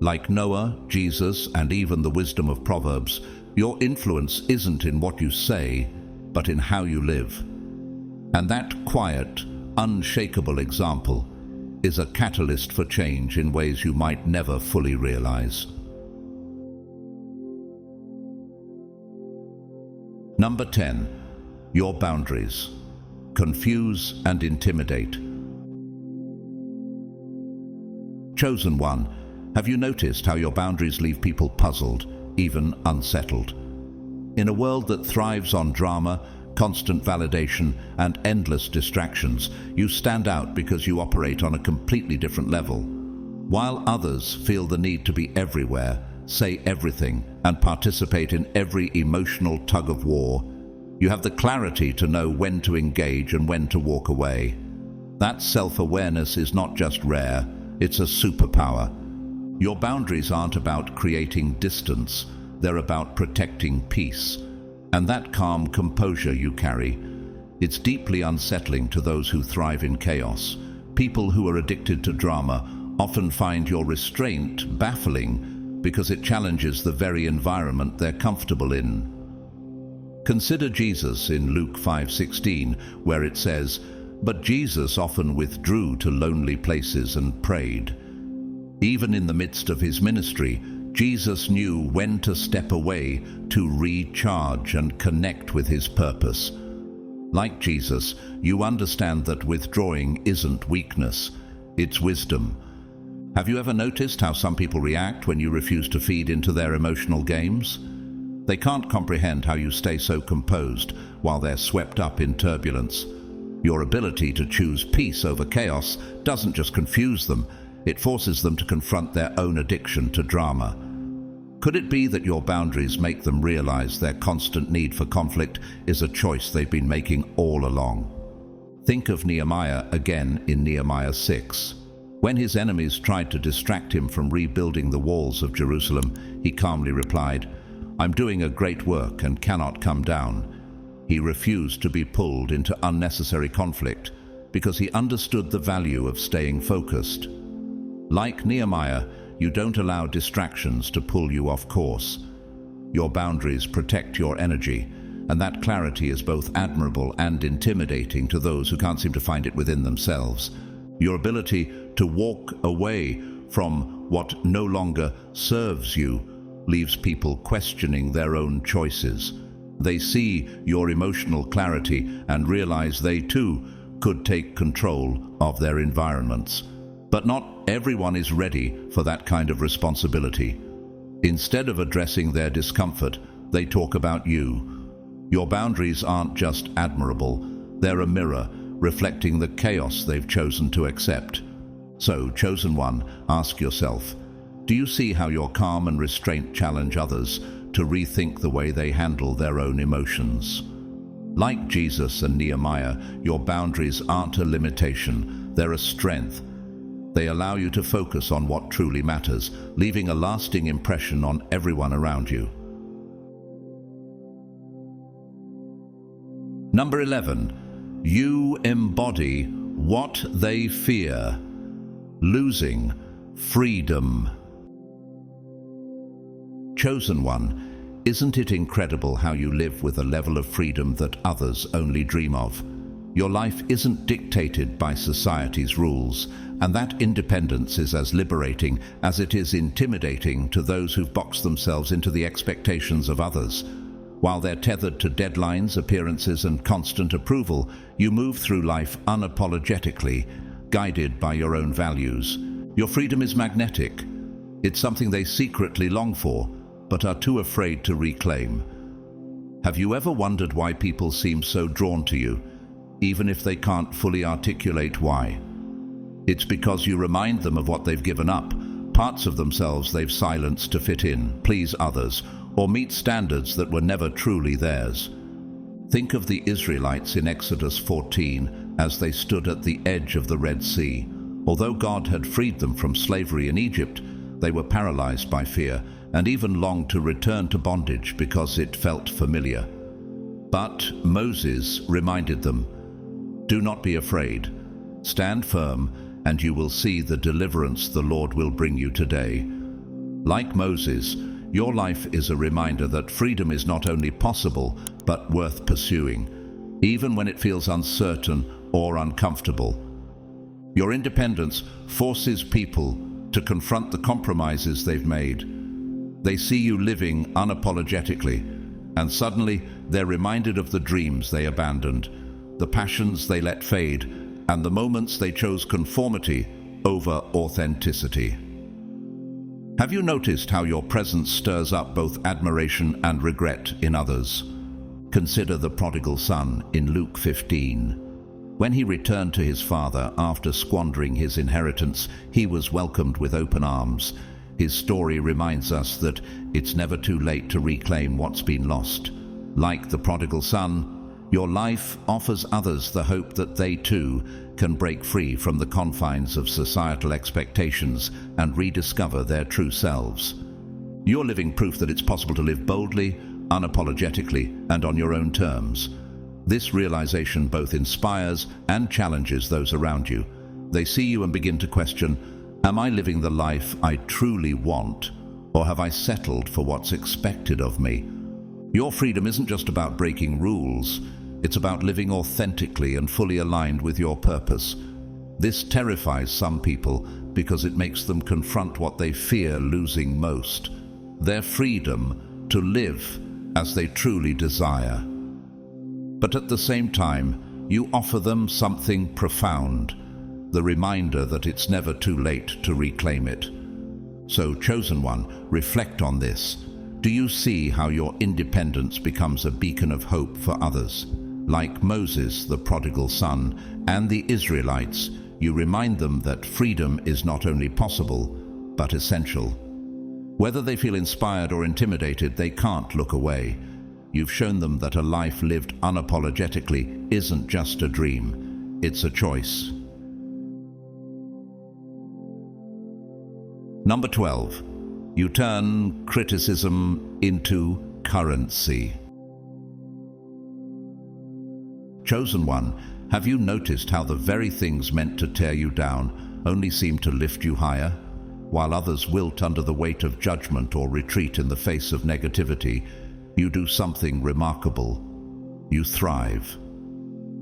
Like Noah, Jesus, and even the wisdom of Proverbs, your influence isn't in what you say, but in how you live. And that quiet, unshakable example is a catalyst for change in ways you might never fully realize. Number 10. Your boundaries. Confuse and intimidate. Chosen one, have you noticed how your boundaries leave people puzzled, even unsettled? In a world that thrives on drama, constant validation, and endless distractions, you stand out because you operate on a completely different level. While others feel the need to be everywhere, say everything, and participate in every emotional tug-of-war, you have the clarity to know when to engage and when to walk away. That self-awareness is not just rare, it's a superpower. Your boundaries aren't about creating distance, they're about protecting peace. And that calm composure you carry, it's deeply unsettling to those who thrive in chaos. People who are addicted to drama often find your restraint baffling because it challenges the very environment they're comfortable in. Consider Jesus in Luke 5:16, where it says, "But Jesus often withdrew to lonely places and prayed." Even in the midst of his ministry, Jesus knew when to step away to recharge and connect with his purpose. Like Jesus, you understand that withdrawing isn't weakness, it's wisdom. Have you ever noticed how some people react when you refuse to feed into their emotional games? They can't comprehend how you stay so composed while they're swept up in turbulence. Your ability to choose peace over chaos doesn't just confuse them, it forces them to confront their own addiction to drama. Could it be that your boundaries make them realize their constant need for conflict is a choice they've been making all along? Think of Nehemiah again in Nehemiah 6. When his enemies tried to distract him from rebuilding the walls of Jerusalem, he calmly replied, "I'm doing a great work and cannot come down." He refused to be pulled into unnecessary conflict because he understood the value of staying focused. Like Nehemiah, you don't allow distractions to pull you off course. Your boundaries protect your energy, and that clarity is both admirable and intimidating to those who can't seem to find it within themselves. Your ability to walk away from what no longer serves you leaves people questioning their own choices. They see your emotional clarity and realize they too could take control of their environments. But not everyone is ready for that kind of responsibility. Instead of addressing their discomfort, they talk about you. Your boundaries aren't just admirable, they're a mirror reflecting the chaos they've chosen to accept. So, chosen one, ask yourself, do you see how your calm and restraint challenge others to rethink the way they handle their own emotions? Like Jesus and Nehemiah, your boundaries aren't a limitation, they're a strength. They allow you to focus on what truly matters, leaving a lasting impression on everyone around you. Number 11. You embody what they fear. Losing freedom. Chosen one, isn't it incredible how you live with a level of freedom that others only dream of? Your life isn't dictated by society's rules, and that independence is as liberating as it is intimidating to those who've boxed themselves into the expectations of others. While they're tethered to deadlines, appearances, and constant approval, you move through life unapologetically, guided by your own values. Your freedom is magnetic. It's something they secretly long for, but are too afraid to reclaim. Have you ever wondered why people seem so drawn to you, even if they can't fully articulate why? It's because you remind them of what they've given up, parts of themselves they've silenced to fit in, please others, or meet standards that were never truly theirs. Think of the Israelites in Exodus 14 as they stood at the edge of the Red Sea. Although God had freed them from slavery in Egypt, they were paralyzed by fear and even longed to return to bondage because it felt familiar. But Moses reminded them, "Do not be afraid. Stand firm, and you will see the deliverance the Lord will bring you today." Like Moses, your life is a reminder that freedom is not only possible, but worth pursuing, even when it feels uncertain or uncomfortable. Your independence forces people to confront the compromises they've made. They see you living unapologetically, and suddenly they're reminded of the dreams they abandoned, the passions they let fade, and the moments they chose conformity over authenticity. Have you noticed how your presence stirs up both admiration and regret in others? Consider the prodigal son in Luke 15. When he returned to his father after squandering his inheritance, he was welcomed with open arms. His story reminds us that it's never too late to reclaim what's been lost. Like the prodigal son, your life offers others the hope that they too can break free from the confines of societal expectations and rediscover their true selves. You're living proof that it's possible to live boldly, unapologetically, and on your own terms. This realization both inspires and challenges those around you. They see you and begin to question, am I living the life I truly want, or have I settled for what's expected of me? Your freedom isn't just about breaking rules. It's about living authentically and fully aligned with your purpose. This terrifies some people because it makes them confront what they fear losing most: their freedom to live as they truly desire. But at the same time, you offer them something profound, the reminder that it's never too late to reclaim it. So, chosen one, reflect on this. Do you see how your independence becomes a beacon of hope for others? Like Moses, the prodigal son, and the Israelites, you remind them that freedom is not only possible, but essential. Whether they feel inspired or intimidated, they can't look away. You've shown them that a life lived unapologetically isn't just a dream, it's a choice. Number 12. You turn criticism into currency. Chosen one, have you noticed how the very things meant to tear you down only seem to lift you higher, while others wilt under the weight of judgment or retreat in the face of negativity? You do something remarkable. You thrive.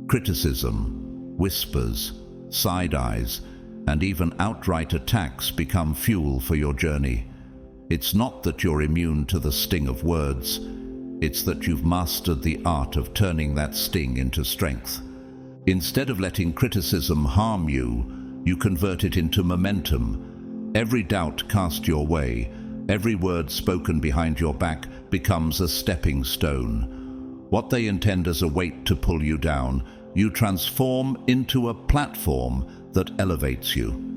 Criticism, whispers, side eyes, and even outright attacks become fuel for your journey. It's not that you're immune to the sting of words. It's that you've mastered the art of turning that sting into strength. Instead of letting criticism harm you, you convert it into momentum. Every doubt cast your way, every word spoken behind your back becomes a stepping stone. What they intend as a weight to pull you down, you transform into a platform that elevates you.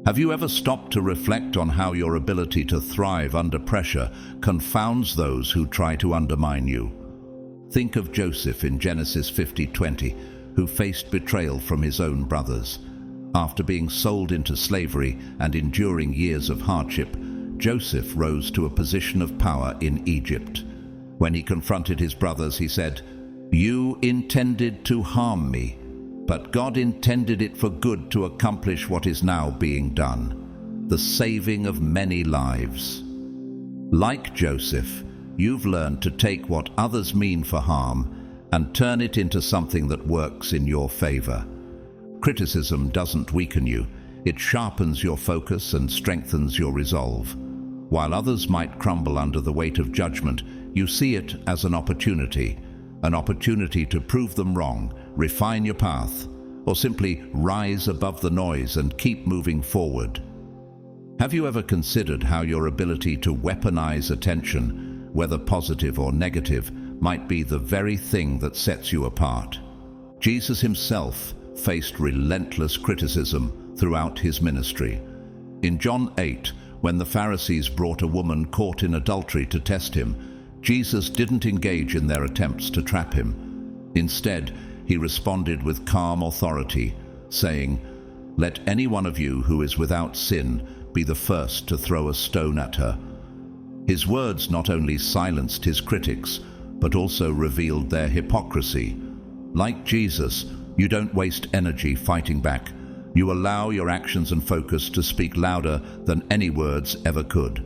Have you ever stopped to reflect on how your ability to thrive under pressure confounds those who try to undermine you? Think of Joseph in Genesis 50:20, who faced betrayal from his own brothers. After being sold into slavery and enduring years of hardship, Joseph rose to a position of power in Egypt. When he confronted his brothers, he said, "You intended to harm me, but God intended it for good to accomplish what is now being done, the saving of many lives." Like Joseph, you've learned to take what others mean for harm and turn it into something that works in your favor. Criticism doesn't weaken you. It sharpens your focus and strengthens your resolve. While others might crumble under the weight of judgment, you see it as an opportunity to prove them wrong, refine your path, or simply rise above the noise and keep moving forward. Have you ever considered how your ability to weaponize attention, whether positive or negative, might be the very thing that sets you apart? Jesus himself faced relentless criticism throughout his ministry. In John 8, when the Pharisees brought a woman caught in adultery to test him, Jesus didn't engage in their attempts to trap him. Instead, he responded with calm authority, saying, "Let any one of you who is without sin be the first to throw a stone at her." His words not only silenced his critics, but also revealed their hypocrisy. Like Jesus, you don't waste energy fighting back. You allow your actions and focus to speak louder than any words ever could.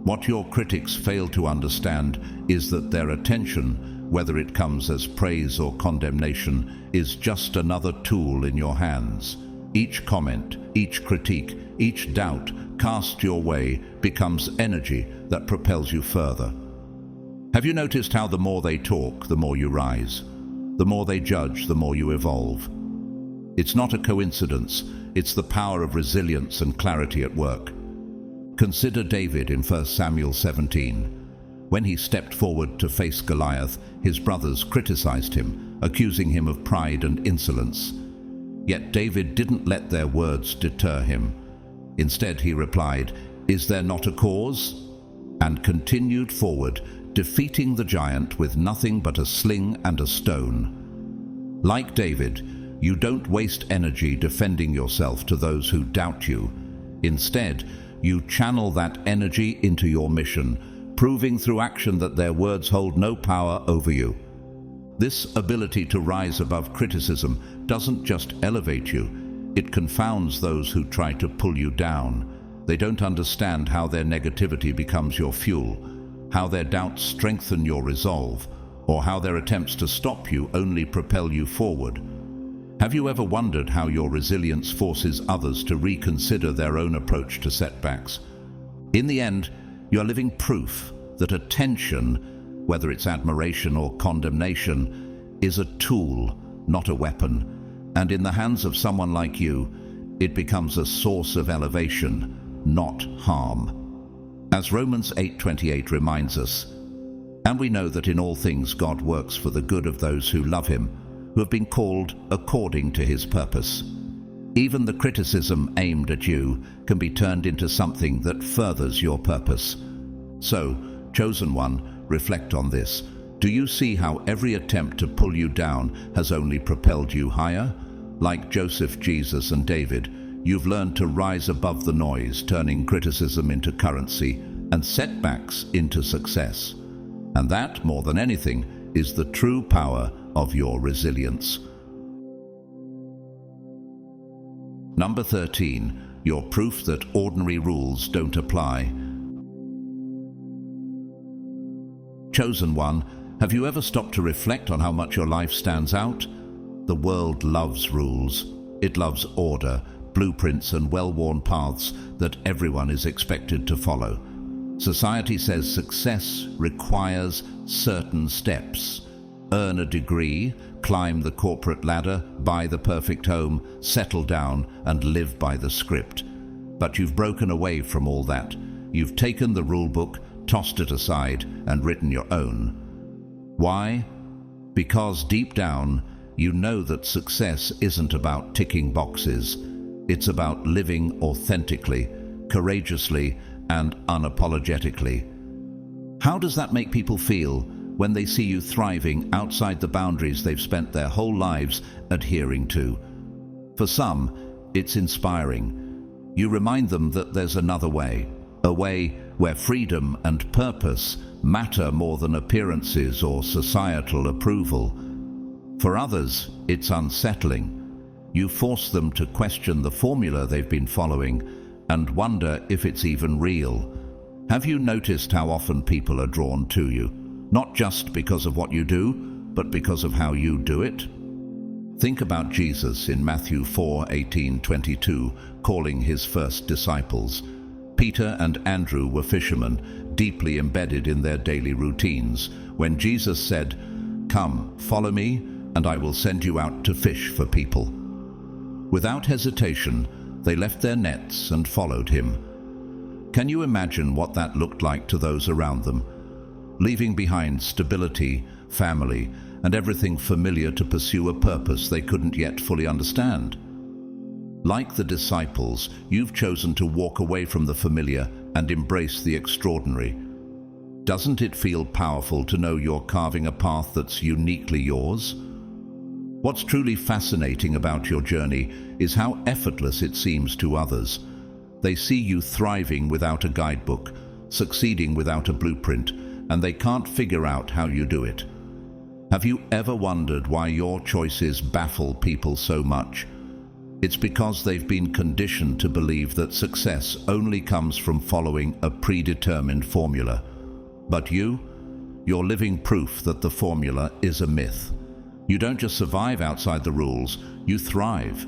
What your critics fail to understand is that their attention, whether it comes as praise or condemnation, is just another tool in your hands. Each comment, each critique, each doubt cast your way becomes energy that propels you further. Have you noticed how the more they talk, the more you rise? The more they judge, the more you evolve. It's not a coincidence, it's the power of resilience and clarity at work. Consider David in 1 Samuel 17. When he stepped forward to face Goliath, his brothers criticized him, accusing him of pride and insolence. Yet David didn't let their words deter him. Instead, he replied, "Is there not a cause?" and continued forward, defeating the giant with nothing but a sling and a stone. Like David, you don't waste energy defending yourself to those who doubt you. Instead, you channel that energy into your mission, proving through action that their words hold no power over you. This ability to rise above criticism doesn't just elevate you, it confounds those who try to pull you down. They don't understand how their negativity becomes your fuel, how their doubts strengthen your resolve, or how their attempts to stop you only propel you forward. Have you ever wondered how your resilience forces others to reconsider their own approach to setbacks? In the end, you are living proof that attention, whether it's admiration or condemnation, is a tool, not a weapon. And in the hands of someone like you, it becomes a source of elevation, not harm. As Romans 8:28 reminds us, "And we know that in all things God works for the good of those who love him, who have been called according to his purpose." Even the criticism aimed at you can be turned into something that furthers your purpose. So, chosen one, reflect on this. Do you see how every attempt to pull you down has only propelled you higher? Like Joseph, Jesus, and David, you've learned to rise above the noise, turning criticism into currency and setbacks into success. And that, more than anything, is the true power of your resilience. Number 13, your proof that ordinary rules don't apply. Chosen one, have you ever stopped to reflect on how much your life stands out? The world loves rules. It loves order, blueprints, and well-worn paths that everyone is expected to follow. Society says success requires certain steps. Earn a degree, climb the corporate ladder, buy the perfect home, settle down, and live by the script. But you've broken away from all that. You've taken the rule book, tossed it aside, and written your own. Why? Because deep down, you know that success isn't about ticking boxes. It's about living authentically, courageously, and unapologetically. How does that make people feel when they see you thriving outside the boundaries they've spent their whole lives adhering to? For some, it's inspiring. You remind them that there's another way, a way where freedom and purpose matter more than appearances or societal approval. For others, it's unsettling. You force them to question the formula they've been following and wonder if it's even real. Have you noticed how often people are drawn to you, not just because of what you do, but because of how you do it? Think about Jesus in Matthew 4:18-22, calling his first disciples. Peter and Andrew were fishermen, deeply embedded in their daily routines. When Jesus said, "Come, follow me, and I will send you out to fish for people." Without hesitation, they left their nets and followed him. Can you imagine what that looked like to those around them? Leaving behind stability, family, and everything familiar to pursue a purpose they couldn't yet fully understand. Like the disciples, you've chosen to walk away from the familiar and embrace the extraordinary. Doesn't it feel powerful to know you're carving a path that's uniquely yours? What's truly fascinating about your journey is how effortless it seems to others. They see you thriving without a guidebook, succeeding without a blueprint, and they can't figure out how you do it. Have you ever wondered why your choices baffle people so much? It's because they've been conditioned to believe that success only comes from following a predetermined formula. But you're living proof that the formula is a myth. You don't just survive outside the rules, you thrive.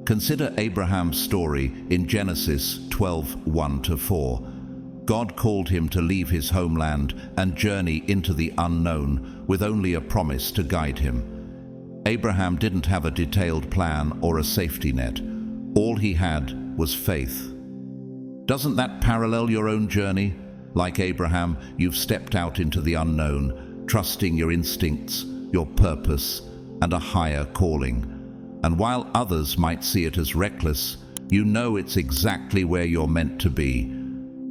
Consider Abraham's story in Genesis 12:1-4. God called him to leave his homeland and journey into the unknown with only a promise to guide him. Abraham didn't have a detailed plan or a safety net. All he had was faith. Doesn't that parallel your own journey? Like Abraham, you've stepped out into the unknown, trusting your instincts, your purpose, and a higher calling. And while others might see it as reckless, you know it's exactly where you're meant to be.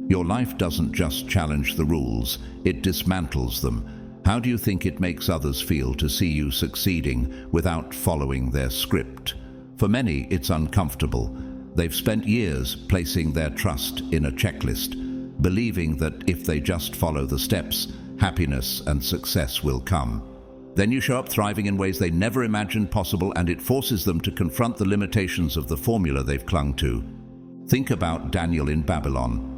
Your life doesn't just challenge the rules, it dismantles them. How do you think it makes others feel to see you succeeding without following their script? For many, it's uncomfortable. They've spent years placing their trust in a checklist, believing that if they just follow the steps, happiness and success will come. Then you show up thriving in ways they never imagined possible, and it forces them to confront the limitations of the formula they've clung to. Think about Daniel in Babylon.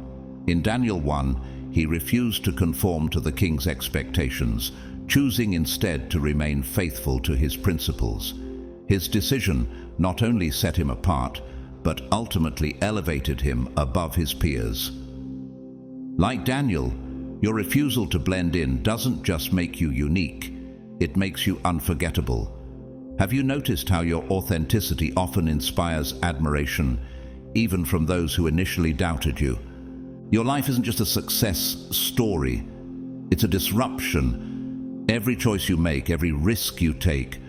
In Daniel 1, he refused to conform to the king's expectations, choosing instead to remain faithful to his principles. His decision not only set him apart, but ultimately elevated him above his peers. Like Daniel, your refusal to blend in doesn't just make you unique, it makes you unforgettable. Have you noticed how your authenticity often inspires admiration, even from those who initially doubted you? Your life isn't just a success story, it's a disruption. Every choice you make, every risk you take,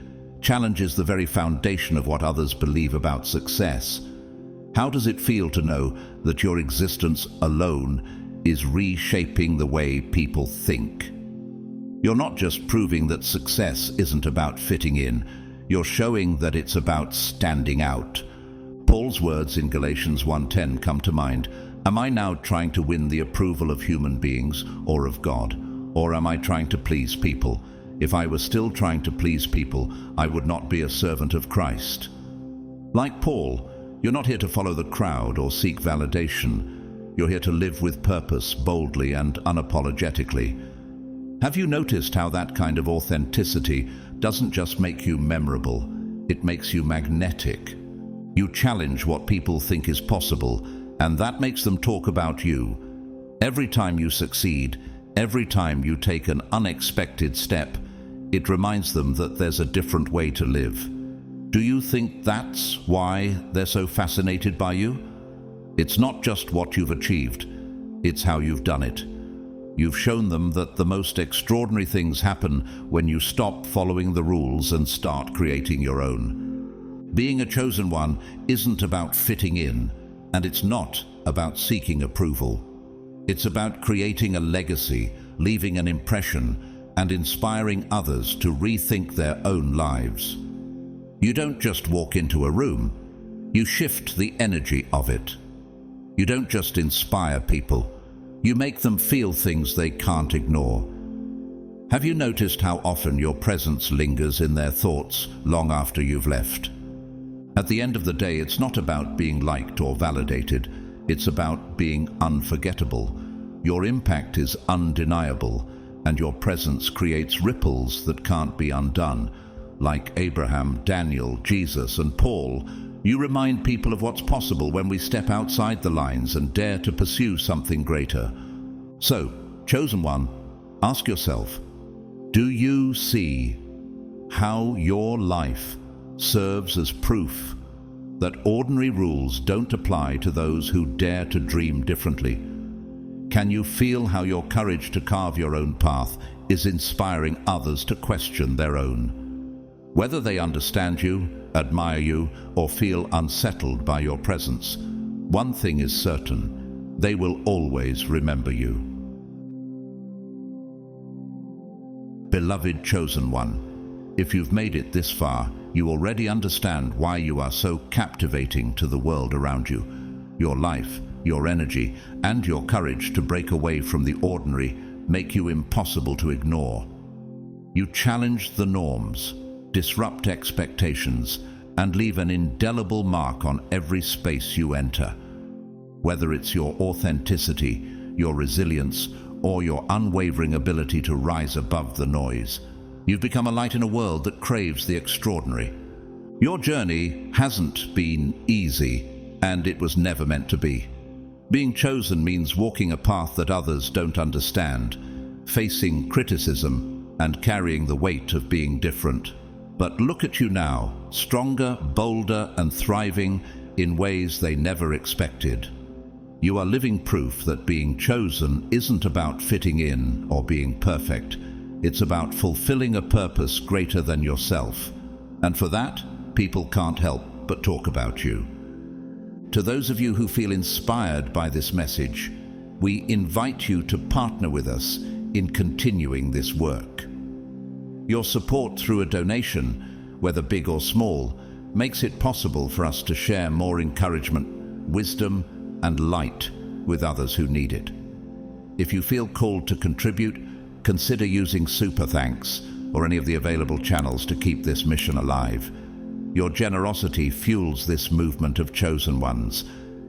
challenges the very foundation of what others believe about success. How does it feel to know that your existence alone is reshaping the way people think? You're not just proving that success isn't about fitting in, you're showing that it's about standing out. Paul's words in Galatians 1:10 come to mind. Am I now trying to win the approval of human beings or of God? Or am I trying to please people? If I were still trying to please people, I would not be a servant of Christ. Like Paul, you're not here to follow the crowd or seek validation. You're here to live with purpose, boldly and unapologetically. Have you noticed how that kind of authenticity doesn't just make you memorable, it makes you magnetic? You challenge what people think is possible, and that makes them talk about you. Every time you succeed, every time you take an unexpected step, it reminds them that there's a different way to live. Do you think that's why they're so fascinated by you? It's not just what you've achieved, it's how you've done it. You've shown them that the most extraordinary things happen when you stop following the rules and start creating your own. Being a chosen one isn't about fitting in, and it's not about seeking approval. It's about creating a legacy, leaving an impression, and inspiring others to rethink their own lives. You don't just walk into a room, you shift the energy of it. You don't just inspire people, you make them feel things they can't ignore. Have you noticed how often your presence lingers in their thoughts long after you've left? At the end of the day, it's not about being liked or validated, it's about being unforgettable. Your impact is undeniable, and your presence creates ripples that can't be undone. Like Abraham, Daniel, Jesus, and Paul, You remind people of what's possible when we step outside the lines and dare to pursue something greater. So, chosen one, ask yourself, do you see how your life serves as proof that ordinary rules don't apply to those who dare to dream differently? Can you feel how your courage to carve your own path is inspiring others to question their own? Whether they understand you, admire you, or feel unsettled by your presence, one thing is certain: they will always remember you. Beloved chosen one, if you've made it this far, you already understand why you are so captivating to the world around you. Your life, your energy, and your courage to break away from the ordinary make you impossible to ignore. You challenge the norms, disrupt expectations, and leave an indelible mark on every space you enter. Whether it's your authenticity, your resilience, or your unwavering ability to rise above the noise, you've become a light in a world that craves the extraordinary. Your journey hasn't been easy, and it was never meant to be. Being chosen means walking a path that others don't understand, facing criticism, and carrying the weight of being different. But look at you now, stronger, bolder, and thriving in ways they never expected. You are living proof that being chosen isn't about fitting in or being perfect. It's about fulfilling a purpose greater than yourself. And for that, people can't help but talk about you. To those of you who feel inspired by this message, we invite you to partner with us in continuing this work. Your support through a donation, whether big or small, makes it possible for us to share more encouragement, wisdom, and light with others who need it. If you feel called to contribute, consider using Super Thanks or any of the available channels to keep this mission alive. Your generosity fuels this movement of chosen ones,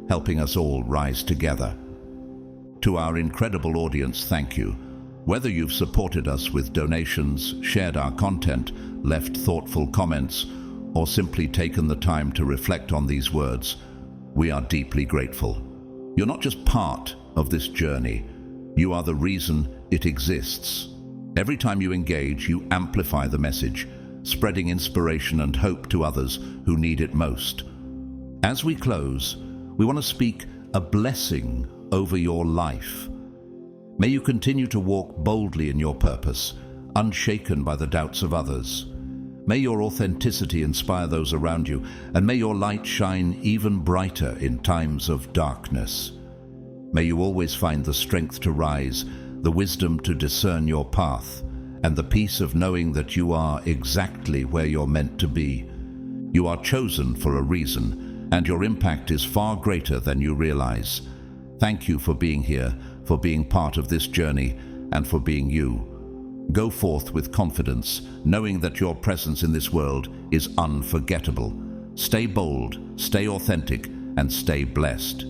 helping us all rise together. To our incredible audience, thank you. Whether you've supported us with donations, shared our content, left thoughtful comments, or simply taken the time to reflect on these words, we are deeply grateful. You're not just part of this journey, you are the reason it exists. Every time you engage, you amplify the message, spreading inspiration and hope to others who need it most. As we close, we want to speak a blessing over your life. May you continue to walk boldly in your purpose, unshaken by the doubts of others. May your authenticity inspire those around you, and may your light shine even brighter in times of darkness. May you always find the strength to rise, the wisdom to discern your path, and the peace of knowing that you are exactly where you're meant to be. You are chosen for a reason, and your impact is far greater than you realize. Thank you for being here, for being part of this journey, and for being you. Go forth with confidence, knowing that your presence in this world is unforgettable. Stay bold, stay authentic, and stay blessed.